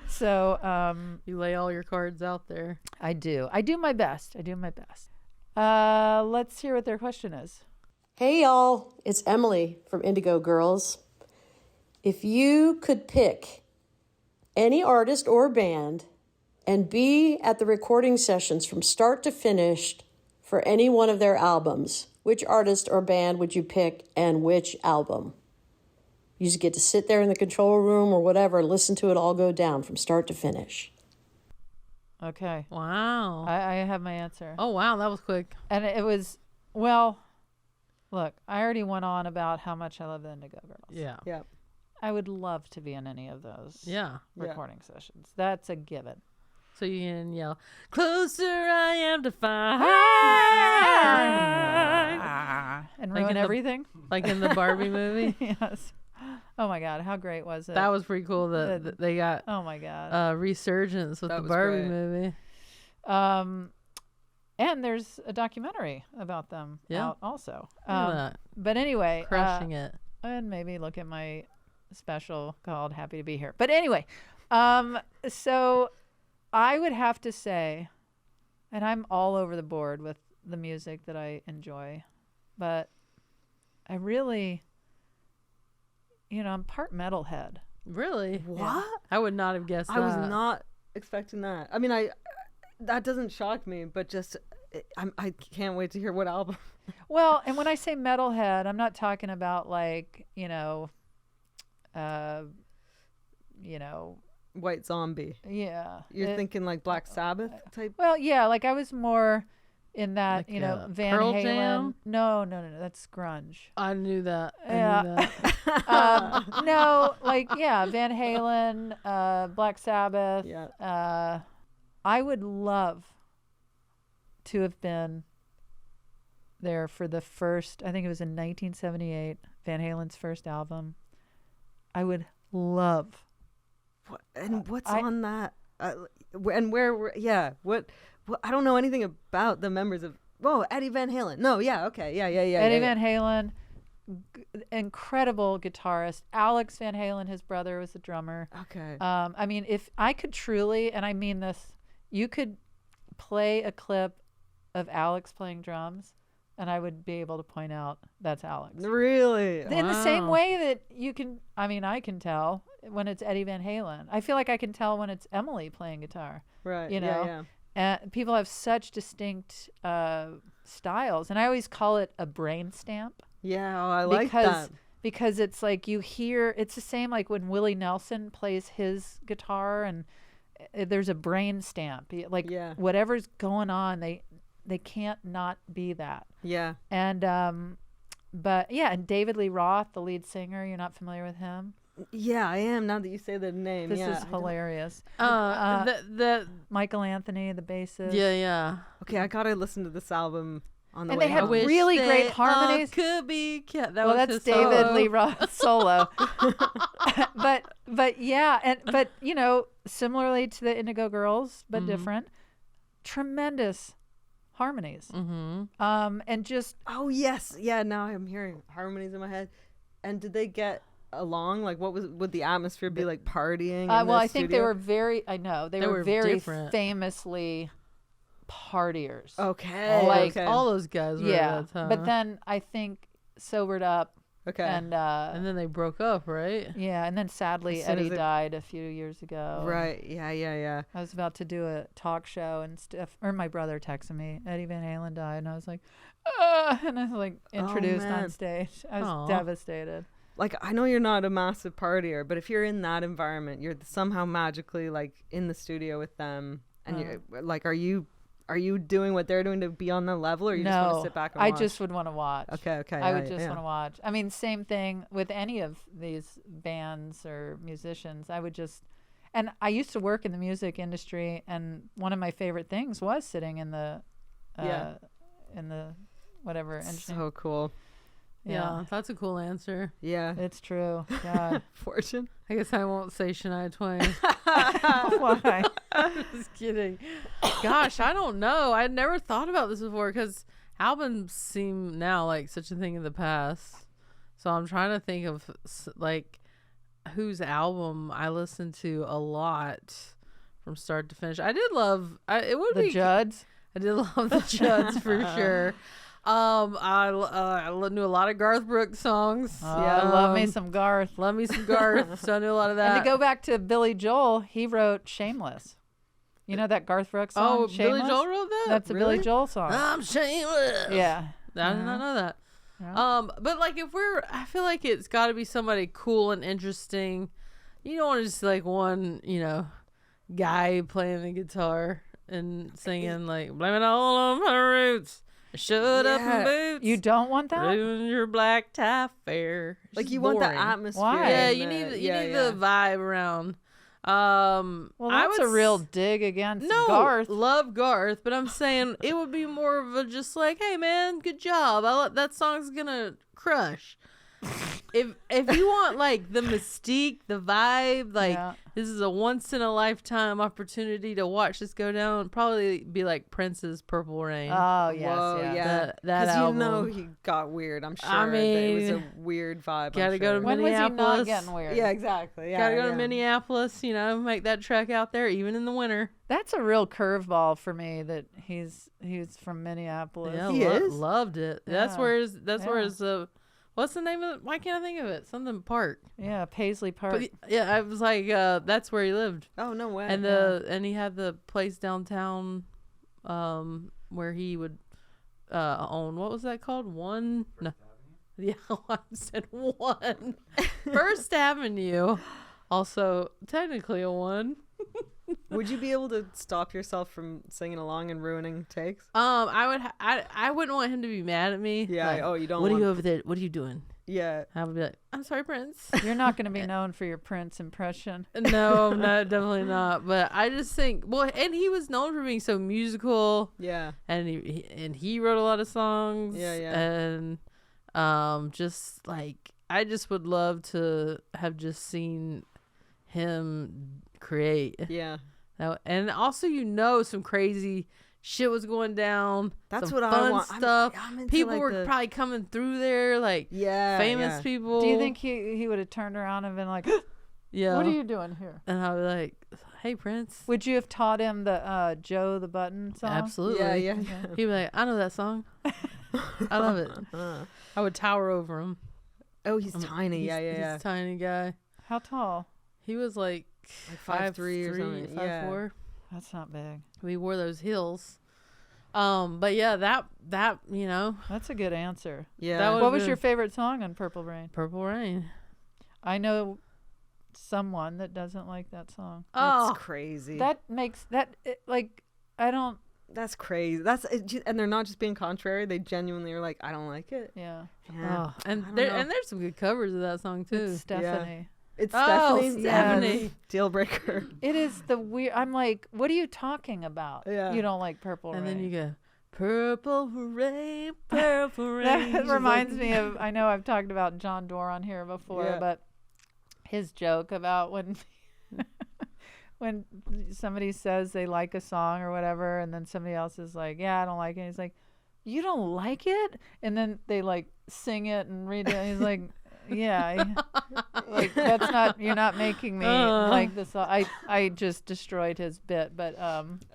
So, You lay all your cards out there. I do. I do my best. Let's hear what their question is. Hey y'all, it's Emily from Indigo Girls. If you could pick any artist or band and be at the recording sessions from start to finish for any one of their albums, which artist or band would you pick and which album? You just get to sit there in the control room or whatever and listen to it all go down from start to finish. Okay. Wow. I have my answer. Oh, wow. That was quick. And it was, well, look, I already went on about how much I love the Indigo Girls. Yeah. Yeah. I would love to be in any of those Yeah. recording sessions. That's a given. So you can yell, closer I am to find. And Like ruin in the- everything? Like in the Barbie movie. Yes. Oh my God, how great was it? That was pretty cool that they got Oh my God. resurgence with That the was Barbie great. movie. And there's a documentary about them Yeah. out also. Look at that. But anyway, Crushing it. and maybe look at my special called Happy to Be Here. But anyway, so I would have to say, and I'm all over the board with the music that I enjoy, but I really, I'm part metalhead. Really? What? I would not have guessed I was that. not expecting that. I mean, that doesn't shock me, but just I can't wait to hear what album. Well, and when I say metalhead, I'm not talking about like, White Zombie. yeah. You're thinking like Black Sabbath type. Well, yeah, like I was more in that, Like, Van Pearl Halen. Jam? No, that's grunge. I knew that. I Yeah. knew that. No, like Van Halen, Black Sabbath. Yeah. I would love to have been there for the first, I think it was in 1978, Van Halen's first album. I would love. And what's on that? And where? Yeah. What? I don't know anything about the members of. Oh, Eddie Van Halen. No. Yeah. Okay. Yeah. Eddie Van Halen, incredible guitarist. Alex Van Halen, his brother, was the drummer. Okay. I mean, if I could truly, and I mean this, you could play a clip of Alex playing drums, and I would be able to point out that's Alex. Really? In the same Wow. way that you can, I can tell when it's Eddie Van Halen. I feel like I can tell when it's Emily playing guitar. Right. You Yeah, know? yeah. And people have such distinct styles, and I always call it a brain stamp. Yeah, oh, I like that. Because it's like you hear, it's the same like when Willie Nelson plays his guitar, and there's a brain stamp. Like Yeah. whatever's going on, they can't not be that. Yeah. And but yeah, and David Lee Roth, the lead singer, you're not familiar with him? Yeah, I am now that you say the name. This yeah. is hilarious. The Michael Anthony, the bassist. yeah. Okay, I gotta listen to this album on the And way they had home. Wish really great they harmonies. all could be kept. That Well, was that's his David solo. Lee Roth solo. but yeah, but you know, similarly to the Indigo Girls, but different. Tremendous harmonies. And just Oh yes, yeah. Now I'm hearing harmonies in my head. And did they get along? Like, would the atmosphere be like partying? in well, the I think they studio? were very. I know they They were were very different. famously partiers. Okay. Like, okay. All those guys were yeah, at that time. but then I think sobered up okay. and then they broke up, right? yeah, and then sadly As soon as Eddie it- died a few years ago. right. Yeah. Yeah. Yeah. I was about to do a talk show and stuff, or my brother texted me, Eddie Van Halen died, and I was like, and I was like introduced man. on stage. I was Aw. devastated. Like, I know you're not a massive partier, but if you're in that environment, you're somehow magically like in the studio with them, and you're like, are you doing what they're doing to be on the level, or you just want No, to sit back and I watch? just would want to watch. Okay. Okay. I yeah, would just yeah. want to watch. I mean, same thing with any of these bands or musicians. I would just, and I used to work in the music industry, and one of my favorite things was sitting in the, Yeah. in the whatever. engineering. So cool. Yeah, that's a cool answer. Yeah. It's true. God. Fortune. I guess I won't say Shania Twain. Why? Just kidding. Gosh, I don't know. I'd never thought about this before because albums seem now like such a thing in the past. So I'm trying to think of like whose album I listened to a lot from start to finish. I did love. It would The be Judds. I did love the Judds for sure. I knew a lot of Garth Brooks songs. Yeah, love me some Garth. Love me some Garth. So I knew a lot of that. And to go back to Billy Joel, he wrote "Shameless." You know that Garth Brooks song? Oh, Billy Shameless? Joel wrote that? That's a Really? Billy Joel song. I'm shameless. Yeah. I did not know that. Yeah. But like I feel like it's got to be somebody cool and interesting. You don't want to just like one, guy playing the guitar and singing like "Blame it all on my roots." Shut up and boots. You don't want that? Ruin your black tie fair. It's Like, just you want the boring. atmosphere. Why? Yeah, and you need the- you need the vibe around. Well, I that's would a real dig against no, Garth. love Garth, but I'm saying it would be more of a just like, hey man, good job. That song's gonna crush. If you want like the mystique, the vibe, like Yeah. this is a once in a lifetime opportunity to watch this go down, probably be like Prince's Purple Rain. Oh, yes. Whoa, yeah. yeah. That Because album. he got weird. I'm sure. I that it was a mean, weird vibe. gotta I'm go to sure. When was he not Minneapolis. getting weird? Yeah, exactly. Yeah, Gotta go to yeah. Minneapolis, make that trek out there, even in the winter. That's a real curveball for me that he's from Minneapolis. Yeah, He is? loved it. That's Yeah. where Yeah. his what's the name of it? Why can't I think of it? Something Park. Yeah, Paisley Park. But yeah, I was like, that's where he lived. Oh no way. And and he had the place downtown where he would own, what was that called? One? No. Yeah, I said one. First Avenue. Also technically a one. Would you be able to stop yourself from singing along and ruining takes? I wouldn't want him to be mad at me. Yeah. Like, Oh, you don't. what are want... you over there? What are you doing? Yeah. I would be like, I'm sorry, Prince. You're not going to be known for your Prince impression. No, definitely not. But I just think, and he was known for being so musical, Yeah. and he wrote a lot of songs. Yeah, yeah. And just like I just would love to have just seen him create. Yeah. And also, some crazy shit was going down. That's some what I fun want. stuff. I'm into, People like, were the- probably coming through there, like famous yeah. people. Do you think he would have turned around and been like, Yeah. what are you doing here? And I'd be like, hey, Prince. Would you have taught him the Joe the Button song? Absolutely. Yeah, yeah. Okay. He'd be like, I know that song. I love it. I would tower over him. Oh, he's tiny. He's Yeah. a tiny guy. How tall? He was like 5'3" or something. 5'4". That's not big. We wore those heels. But yeah, that That's a good answer. Yeah. That What was been- your favorite song on Purple Rain? Purple Rain. I know someone that doesn't like that song. That's crazy. That makes that like I don't. That's crazy. And they're not just being contrary. They genuinely are like, I don't like it. Yeah. Yeah. Oh, and I don't there know. and there's some good covers of that song too. It's Stephanie. It's Oh, Stephanie. Stephanie. Yes. Deal breaker. It is the weird. I'm like, what are you talking about? Yeah. You don't like Purple And Rain. then you go, Purple Rain, Purple Rain. That reminds me of. I know I've talked about John Doerr on here before, Yeah. but his joke about when when somebody says they like a song or whatever, and then somebody else is like, "Yeah, I don't like it." He's like, "You don't like it?" And then they like sing it and read it. And he's like, "Yeah, like that's not. You're not making me like the song." I just destroyed his bit, but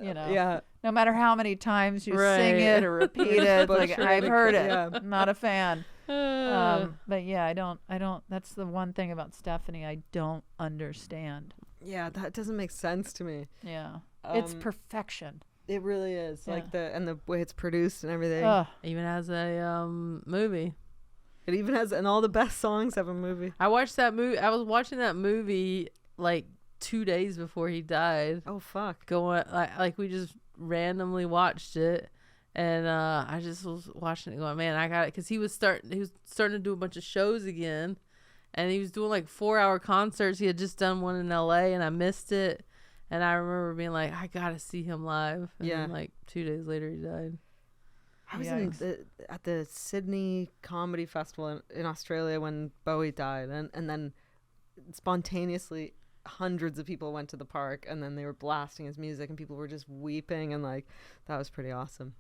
Yeah. no matter how many times you Right. sing it or repeat it, like Butcher I've it, heard it. yeah. I'm not a fan. But yeah, I don't. That's the one thing about Stephanie I don't understand. Yeah. That doesn't make sense to me. Yeah, it's Um, perfection. It really is. Yeah. Like the way it's produced and everything. Ugh. Even has a movie. It even has, and all the best songs have a movie. I watched that movie. I was watching that movie like 2 days before he died. Oh, fuck. Going like we just randomly watched it, and I just was watching it going, man, I got it, because he was starting to do a bunch of shows again, and he was doing like 4-hour concerts. He had just done one in LA, and I missed it, and I remember being like, I gotta see him live. And Yeah. then, like 2 days later he died. I was Yikes. at the Sydney Comedy Festival in Australia when Bowie died, and then spontaneously hundreds of people went to the park, and then they were blasting his music, and people were just weeping, and like that was pretty awesome.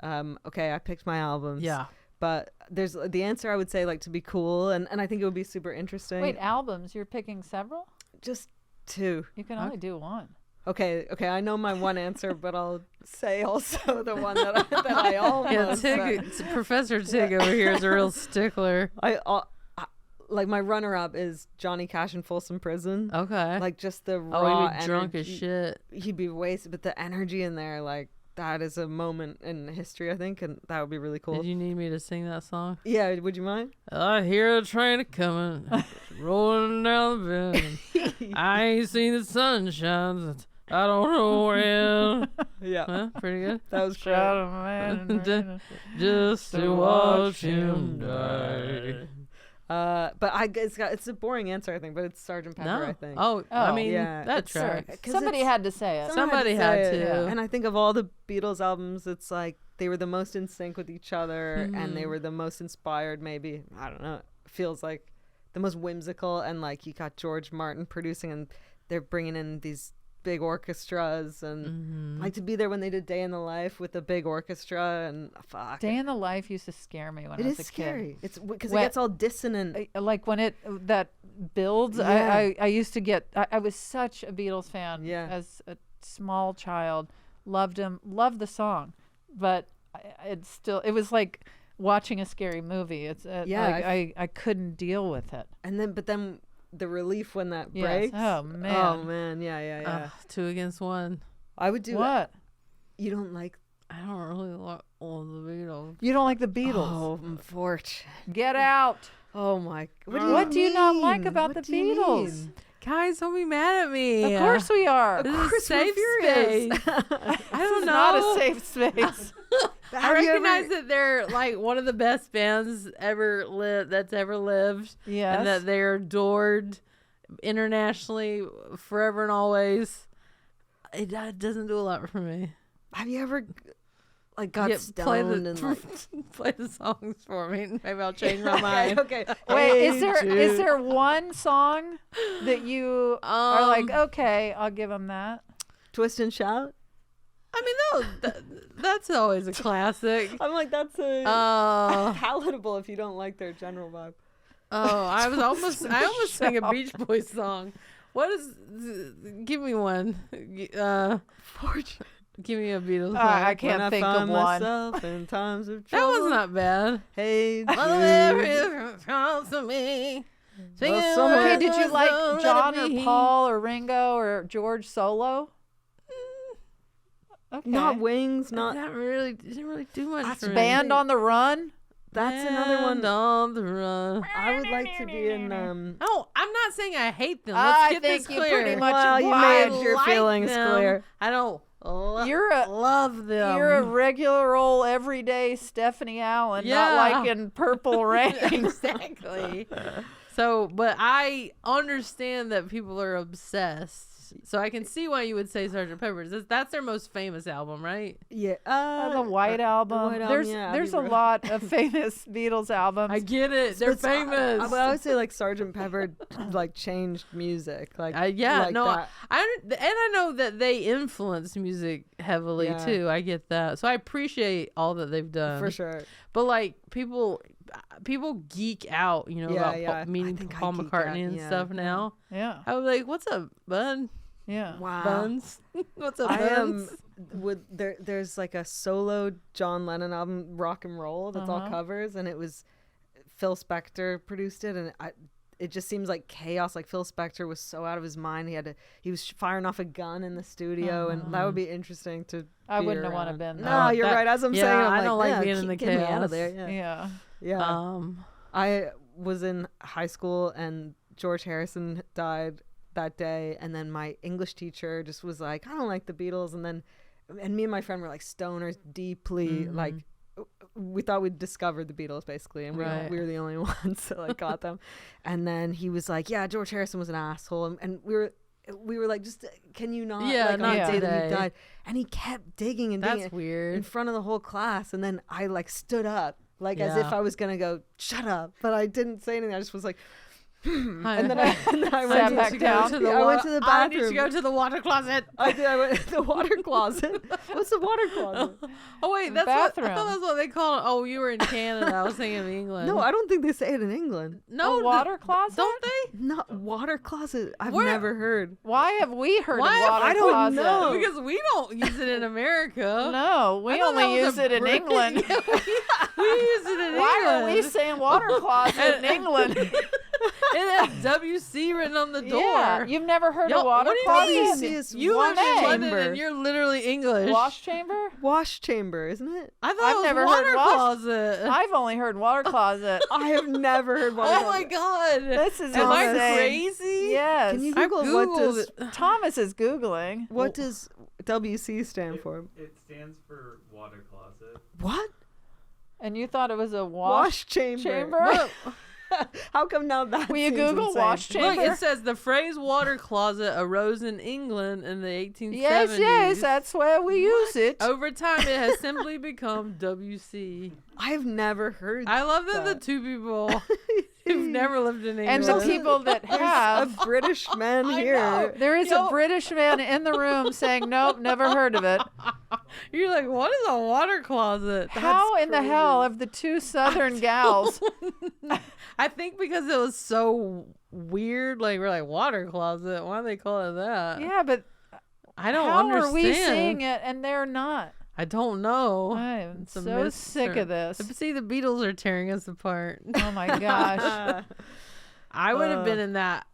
Okay, I picked my albums. Yeah. But there's the answer, I would say, like, to be cool, and I think it would be super interesting. Wait, albums? You're picking several? Just two. You can only do one. Okay, I know my one answer, but I'll say also the one that I almost Yeah, said. Professor Tig over here is a real stickler. I like, my runner-up is Johnny Cash in Folsom Prison. Okay. Like, just the oh, raw he'd be drunk as energy. shit. He'd be wasted, but the energy in there, like, that is a moment in history, I think, and that would be really cool. Did you need me to sing that song? Yeah, would you mind? I hear a train a coming, rolling down the bend. I ain't seen the sunshine. I don't know when. Yeah, Huh? Pretty good. that was great. Shout a man in the rain. Just to watch him die. But it's a boring answer, I think, but it's Sgt. Pepper, No. I think. Oh, I Oh. mean, Yeah, that it's- track. 'cause Somebody it's- had to say it. Somebody had say it, to. And I think of all the Beatles albums, it's like they were the most in sync with each other, and they were the most inspired, maybe. I don't know. It feels like the most whimsical, and like you got George Martin producing, and they're bringing in these big orchestras, and like to be there when they did Day in the Life with a big orchestra, and fuck. Day in the Life used to scare me when It I was is a scary. It's because it When- gets all dissonant. kid. Like when it that builds, Yeah. I used to get. I was such a Beatles fan Yeah. as a small child. Loved him. Loved the song, but it was like watching a scary movie. It's Yeah, like I couldn't deal with it. But then the relief when that Yes. breaks. Oh, man. Oh man. Yeah. 2 against 1. I would do What? You don't like? I don't really like all the Beatles. You don't like the Beatles? Oh, unfortunate. Get out. Oh my. What do you not like about What the do you Beatles? mean? Guys, don't be mad at me. Of course we are. This is course we're safe furious. space. I don't It's know. not a safe space. I Have you recognize ever- that they're like one of the best bands that's ever lived. Yes. And that they're adored internationally forever and always. It doesn't do a lot for me. Have you ever like got Yeah, stoned and like? play the songs for me. Maybe I'll change my mind. Okay. Wait, is Hey, there one song that you are like, Um, okay, I'll give them that? Twist and Shout? I mean, that's always a classic. I'm like, that's a Oh, palatable if you don't like their general vibe. I almost sang a Beach Boys song. What is? Give me one. Give me a Beatles song. I can't When think I of find one. myself in times of That trouble. was not bad. Hey, Whatever Jude. comes to me. Well, someone- Okay, did you like Let it John or be. Paul or Ringo or George solo? Okay. Not Wings, not. That really didn't really do much That's for me. Band on the Run. That's another one. Band on the Run. I would like to be in. Oh, I'm not saying I hate them. I Let's get think this you clear. pretty much Well, you implied- made your like feelings them. clear. I don't You're a- love them. You're a regular old everyday Stephanie Allen, Yeah. not like in Purple Rain. Exactly. So, but I understand that people are obsessed. So I can see why you would say Sgt. Pepper's. That's their most famous album, right? Yeah. The White Album. White Album, There's yeah, there's Abbey a Road. lot of famous Beatles albums. I get it. They're But famous. I would say like Sgt. Pepper like changed music. Like Yeah, like no, that. and I know that they influence music heavily Yeah. too. I get that, so I appreciate all that they've done for sure. But like people geek out, Yeah, about yeah. meeting I think I Paul geek McCartney out, and yeah. stuff now. yeah, I was like, "What's up, bud? yeah. Wow. Buns? What's up, I am buns?" with there's like a solo John Lennon album, Rock and Roll, that's all Uh-huh. covers, and it was Phil Spector produced it, and it just seems like chaos. Like Phil Spector was so out of his mind. He was firing off a gun in the studio, and that would be interesting to. I be wouldn't have around. wanna been No, there. you're That- right. As I'm yeah, saying, I'm I don't like yeah, being in the get me out chaos. of there. Yeah. Yeah. Yeah. I was in high school and George Harrison died that day, and then my English teacher just was like, I don't like the Beatles, and me and my friend were like stoners deeply, like we thought we'd discovered the Beatles basically, and Right. we were the only ones that like got them. And then he was like, yeah, George Harrison was an asshole, and we were like, just can you not Yeah, like, on not the day that he today. died? And he kept digging and digging That's in weird. front of the whole class, and then I like stood up like as if Yeah. I was gonna go shut up, but I didn't say anything. I just was like, Hi. and then I Sat went back to, down. I went to the I need to bathroom. go to the water closet. I did. I went to the water closet. What's the water closet? Oh wait, The that's what I bathroom. thought that's what they call it. Oh, you were in Canada. I was thinking of England. No, I don't think they say it in England. no A water closet? Don't they? Not water closet. I've Where- never heard. Why have we heard Why of have- water I don't closet? know. Because we don't use it in America. No, I we thought only that was use a it in Brit- England. Yeah, we use it in Why are we England. saying water closet in England? It has WC written on the door. Yeah, you've never heard Yo, of water what do you closet? mean? WC is You wash live in London chamber. and you're literally English. Wash chamber? Wash chamber, isn't it? I thought I've it was never water heard wash- closet. I've only heard water closet. I have never heard water Oh my closet. god. This is Am I insane. crazy? Yes. Can you I Google what does Thomas is Googling. what does WC stand for? It stands for water closet. What? And you thought it was a Wash chamber. chamber? How come now that? Will you seems Google insane? wash chamber? Look, it says the phrase water closet arose in England in the 1870s. Yes, that's where we use it. Over time, it has simply become WC. I've never heard. I love that the that. two people who've never lived in England. And the people that a have. British man I here. know. There is Yo. a British man in the room saying, nope, never heard of it. You're like, what is a water closet? How in the hell have the two southern gals? I think because it was so weird. Like, we're like, water closet. Why do they call it that? Yeah, but I don't how understand. are we seeing it and they're not? I don't know. I'm It's a so sick of this. See, the Beatles are tearing us apart. Oh my gosh. I would have been in that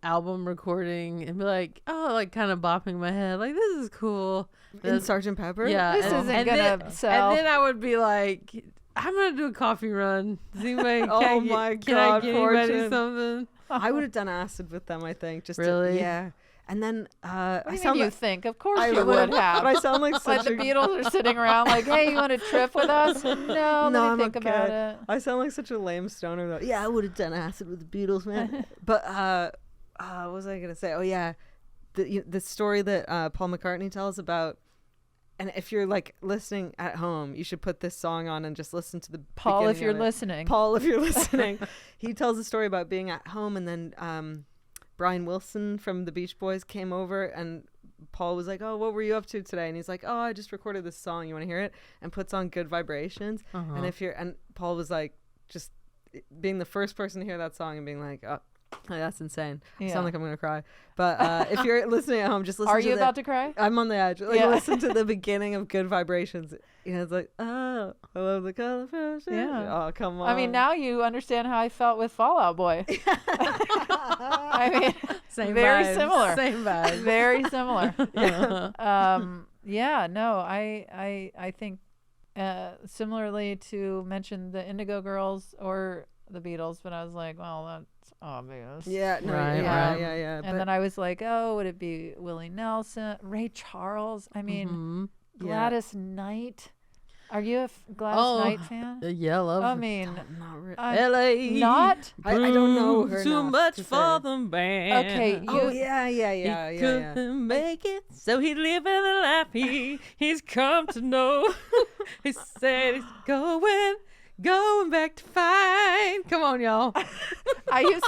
album recording and be like, oh, like kind of bopping my head, like this is cool. In Sgt. Pepper? Yeah, This isn't gonna then, sell. And then I would be like, I'm gonna do a coffee run. Does anybody? Oh can I get- my Can God, I get anybody Fortune. something? I would have done acid with them, I think. Just Really? To, yeah. And then What do I you sound mean you like think? Of course I you would have. But I sound like Like such the a Beatles are sitting around like, hey, you want to trip with us? No, No, let I'm me think about okay. it. I sound like such a lame stoner though. Yeah, I would have done acid with the Beatles, man. But what was I gonna say? Oh yeah, the story that Paul McCartney tells about. And if you're like listening at home, you should put this song on and just listen to the Paul, if beginning you're of it. listening. Paul, if you're listening, he tells a story about being at home, and then Brian Wilson from the Beach Boys came over, and Paul was like, "Oh, what were you up to today?" And he's like, "Oh, I just recorded this song. You want to hear it?" And puts on Good Vibrations. And Paul was like, just being the first person to hear that song and being like, "Oh, That's insane. I Yeah. sound like I'm gonna cry. But if you're listening at home, just listen. Are to you the, about to cry? I'm on the edge. Like Yeah. listen to the beginning of Good Vibrations. You know, it's like, oh, I love the colorful shit. Yeah. Oh, come on. I mean, now you understand how I felt with Fallout Boy. I mean, Same very vibes, similar. Same vibe. Very similar. Yeah, no, I think similarly to mention the Indigo Girls or the Beatles, but I was like, well, that's obvious. Yeah. No. Right, yeah. right. Yeah. And then I was like, oh, would it be Willie Nelson, Ray Charles? I mean, Mhm. Gladys Knight. Are you a Gladys Knight fan? Yeah, love I her. mean, not really. L.A. not? I don't know her Too enough much to for say. the band. Okay, Oh you- yeah. He couldn't make it, so he living a life he's come to know. He said he's going back to find. Come on, y'all. I used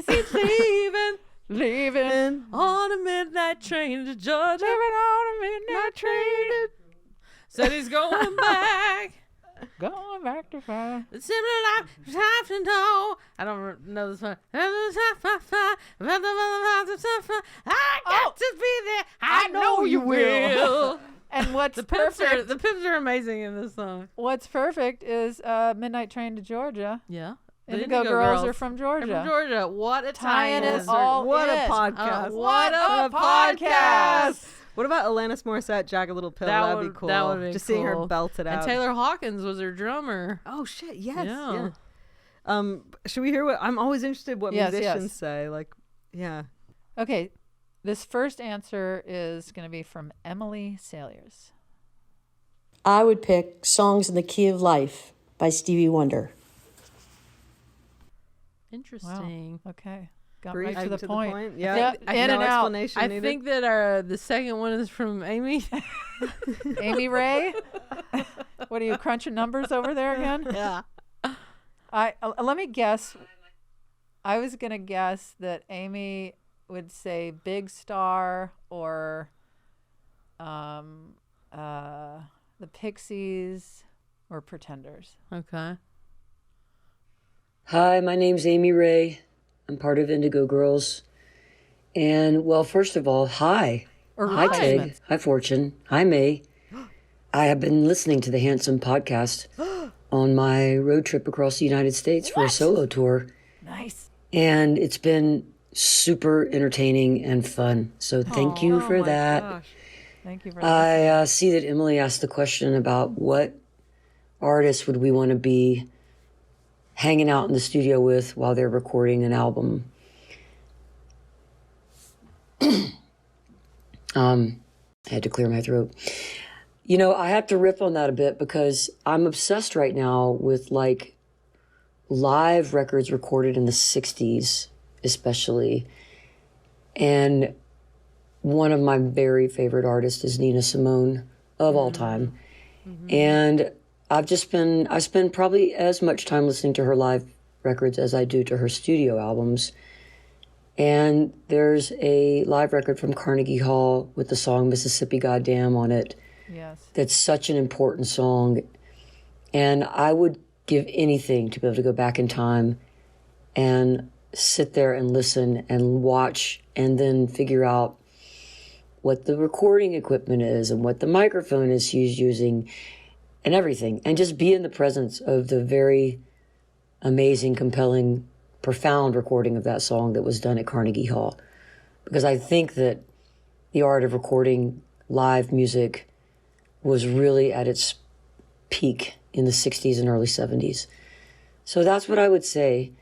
to leaving On a midnight train to Georgia. on a midnight train, Said he's going back. going back to find. It's similar life, time to know. I don't know this one. I got to be there. I know you will. And what's The pimps perfect? are amazing in this song. What's perfect is Midnight Train to Georgia. Yeah. The Indigo Girls are from They're Georgia. from Georgia. What a Tying tie-in. it all What a in. podcast. What a podcast. What about Alanis Morissette, Jagged Little Pill? That That'd be would- cool. that would be Just seeing her cool. belt it out. And Taylor Hawkins was her drummer. Oh shit! Yes. Yeah. Yeah. Should we hear what? I'm always interested what Yes, musicians yes. say. Like, yeah. Okay, this first answer is going to be from Emily Saliers. I would pick Songs in the Key of Life by Stevie Wonder. Interesting. Okay, got Brief right to the point. Yeah. Yep, in no and out. explanation I needed. think that the second one is from Amy. Amy Ray. What are you crunching numbers over there again? Yeah. Let me guess. I was gonna guess that Amy would say Big Star or the Pixies or Pretenders. Okay. Hi, my name's Amy Ray. I'm part of Indigo Girls. And, well, first of all, hi. Or Hi, Tig. Replacements. Hi, Fortune. Hi, May. I have been listening to the Handsome podcast on my road trip across the United States for a solo tour. Nice. And it's been super entertaining and fun. So thank you for that. Gosh. Thank you for that. I see that Emily asked the question about what artist would we want to be hanging out in the studio with while they're recording an album. I had to clear my throat. You know, I have to riff on that a bit because I'm obsessed right now with like live records recorded in the 60s, especially. And one of my very favorite artists is Nina Simone of all time. And I spend probably as much time listening to her live records as I do to her studio albums. And there's a live record from Carnegie Hall with the song Mississippi Goddamn on it. Yes. That's such an important song. And I would give anything to be able to go back in time and sit there and listen and watch and then figure out what the recording equipment is and what the microphone is she's using and everything. And just be in the presence of the very amazing, compelling, profound recording of that song that was done at Carnegie Hall. Because I think that the art of recording live music was really at its peak in the 60s and early 70s. So that's what I would say.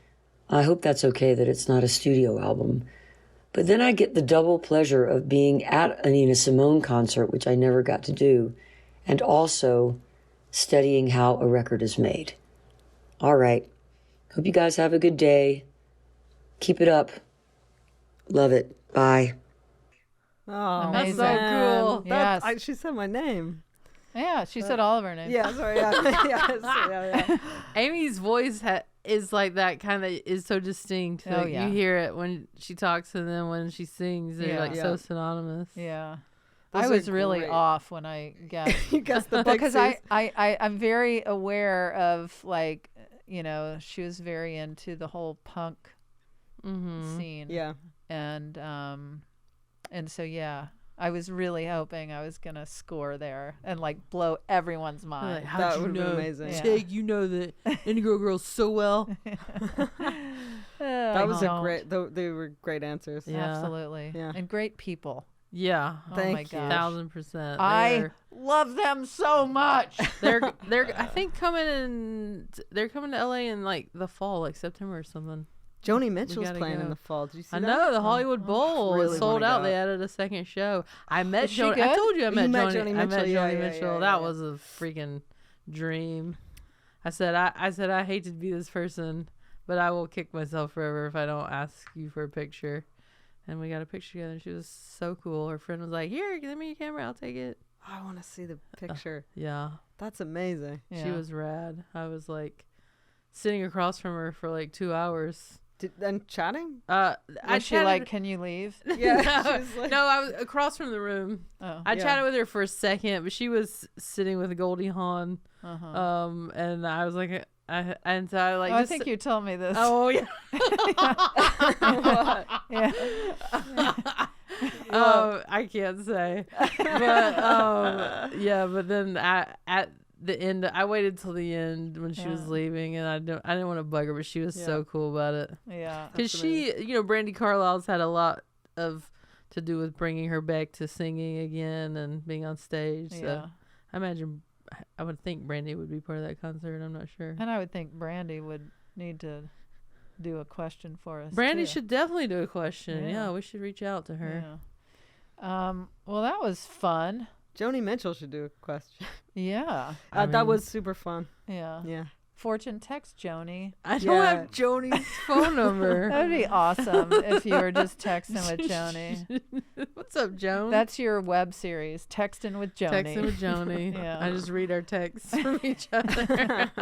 I hope that's okay that it's not a studio album. But then I get the double pleasure of being at a Nina Simone concert, which I never got to do, and also studying how a record is made. All right. Hope you guys have a good day. Keep it up. Love it. Bye. Oh, Amazing. that's so cool. Yes. She said my name. Yeah, she said all of her names. Yeah, sorry. Yeah. yeah. Amy's voice is like that kind of is so distinct. Oh, Like, yeah. You hear it when she talks and then when she sings, they're Yeah. like Yeah. so synonymous. Yeah. Those I are was really great. off when I guessed. You guessed the Because Pixies. I'm very aware of, like, you know, she was very into the whole punk scene. Yeah. And so yeah, I was really hoping I was gonna score there and like blow everyone's mind. How'd That you would have been know? amazing. Yeah. Tig, you know the Indigo Girls so well. That was don't. they were great answers. Yeah. Absolutely. Yeah. And great people. Yeah. Oh Thank my you. gosh. 1000%. I love them so much. They're I think they're coming to LA in like the fall, like September or something. Joni Mitchell's gotta playing go. in the fall. Did you see I that? know the Hollywood Bowl really is sold wanna out. go. They added a second show. I met Is she Joni. I good? told you I You met met Joni. Joni I met Mitchell, yeah, Joni yeah, Mitchell. yeah, That yeah. was a freaking dream. I said I hate to be this person, but I will kick myself forever if I don't ask you for a picture. And we got a picture together. And she was so cool. Her friend was like, "Here, give me your camera. I'll take it." I want to see the picture. Yeah, That's amazing. Yeah. she was rad. I was like sitting across from her for like 2 hours. And chatting? I Was she chatted- like, can you leave? Yeah. no, she was like, no, I was across from the room. Oh. I Yeah. chatted with her for a second, but she was sitting with Goldie Hawn. Uh-huh. And I was like, and so I like. I just, think you told me this. Oh yeah. Yeah. I can't say, but yeah. But then at the end, I waited till the end when she was Yeah. leaving, and I didn't want to bug her, but she was so cool about it. Yeah. Because she, Brandy Carlisle's had a lot to do with bringing her back to singing again and being on stage. So Yeah. I would think Brandy would be part of that concert. I'm not sure. And I would think Brandy would need to do a question for us. Brandy too. should definitely do a question. Yeah. Yeah, we should reach out to her. Yeah. Well, that was fun. Joni Mitchell should do a question. Yeah. I That mean- was super fun. Yeah. Yeah. Fortune, text Joni. I don't Yeah. have Joni's phone number. That would be awesome if you were just texting with Joni. What's up, Joan? That's your web series, Texting with Joni. Texting with Joni. Yeah. I just read our texts from each other.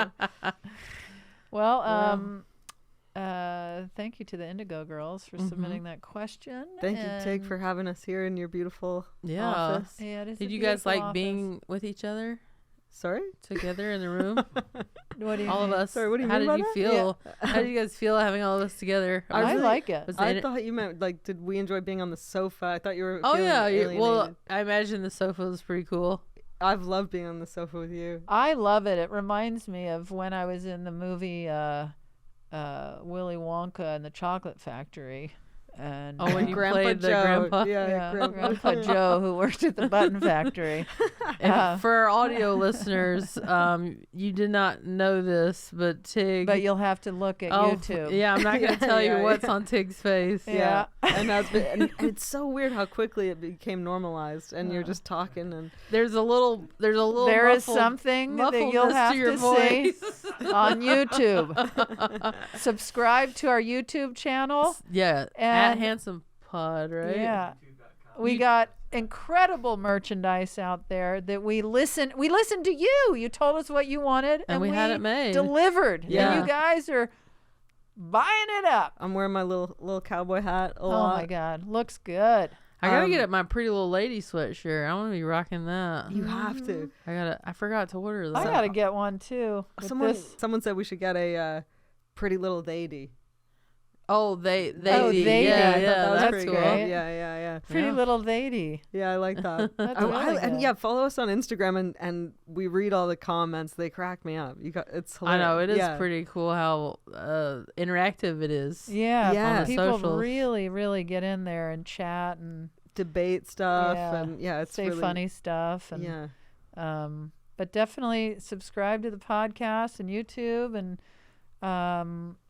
Well, thank you to the Indigo Girls for submitting that question. Thank you, Tig, and- for having us here in your beautiful Yeah. office. Yeah, it is a Did you guys beautiful like office. being with each other Sorry? together in the room? What do you All of mean? us. Sorry, what do you How mean did by you that? feel? How did you guys feel having all of us together? I really- like it. Was I it- thought you meant, like, did we enjoy being on the sofa? I thought you were Oh feeling yeah. Well, alienated. I imagine the sofa was pretty cool. I've loved being on the sofa with you. I love it. It reminds me of when I was in the movie Willy Wonka and the Chocolate Factory. And Oh, when you Grandpa played the Joe. grandpa. Yeah, Grandpa Joe, who worked at the button factory. For our audio listeners, you did not know this, but Tig. But you'll have to look at YouTube. Yeah, I'm not going to tell you Yeah, what's yeah. on Tig's face. Yeah. And that's been, and it's so weird how quickly it became normalized, and you're just talking and There's a little. There is something that you'll muffledness have to your to see voice. on YouTube. Subscribe to our YouTube channel. Yeah, at And- Handsome Pod, right? Yeah. We got incredible merchandise out there that we listened to you. You told us what you wanted And we had it made. Delivered. Yeah. And you guys are buying it up. I'm wearing my little cowboy hat a Oh lot. my God. Looks good. I gotta get my Pretty Little Lady sweatshirt. I want to be rocking that. You have to. I forgot to order that. I gotta get one too. with this. Someone said we should get a pretty little lady. Oh, they. Oh, they yeah, did. yeah, That was that's pretty cool. great. Yeah. Pretty Yeah. little lady. Yeah, I like that. That's Oh, really and good. yeah, follow us on Instagram and we read all the comments. They crack me up. It's I hilarious. know it is Yeah. pretty cool how interactive it is. Yeah. Yeah. On the People socials. really, really get in there and chat and Debate stuff Yeah. and it's say really funny stuff. And Yeah. But definitely subscribe to the podcast and YouTube and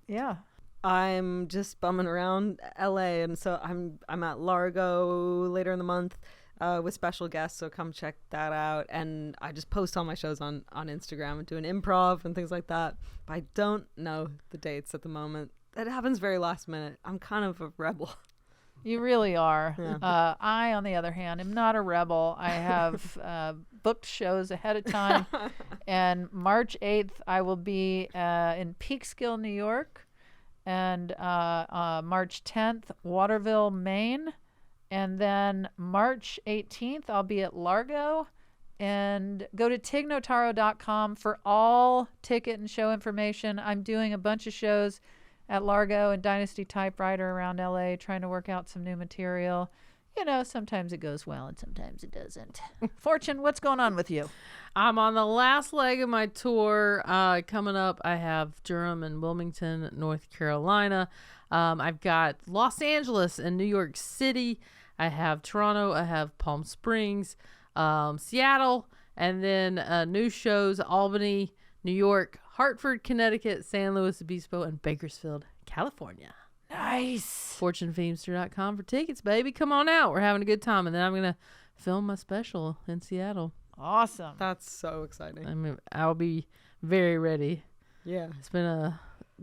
yeah. I'm just bumming around LA, and so I'm at Largo later in the month with special guests. So come check that out. And I just post all my shows on Instagram and doing improv and things like that. But I don't know the dates at the moment. That happens very last minute. I'm kind of a rebel. You really are. Yeah. I, on the other hand, am not a rebel. I have booked shows ahead of time. And March 8th, I will be in Peekskill, New York. And March 10th, Waterville, Maine. And then March 18th, I'll be at Largo. And go to tignotaro.com for all ticket and show information. I'm doing a bunch of shows at Largo and Dynasty Typewriter around LA, trying to work out some new material. You know, sometimes it goes well and sometimes it doesn't. Fortune, what's going on with you? I'm on the last leg of my tour. Coming up, I have Durham and Wilmington, North Carolina. I've got Los Angeles and New York City. I have Toronto. I have Palm Springs, Seattle, and then new shows, Albany, New York, Hartford, Connecticut, San Luis Obispo, and Bakersfield, California. Nice. FortuneFeimster.com for tickets, baby. Come on out. We're having a good time. And then I'm going to film my special in Seattle. Awesome. That's so exciting. I mean, I'll be very ready. Yeah. It's been a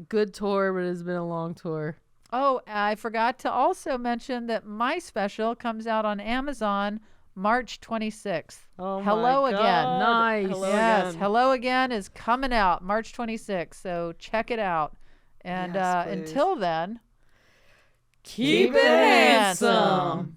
good tour, but it's been a long tour. Oh, I forgot to also mention that my special comes out on Amazon March 26th. Oh, Hello my Again. God. Nice. Hello Yes, Again. Hello Again is coming out March 26th, so check it out. And Yes, please. until then, Keep it handsome.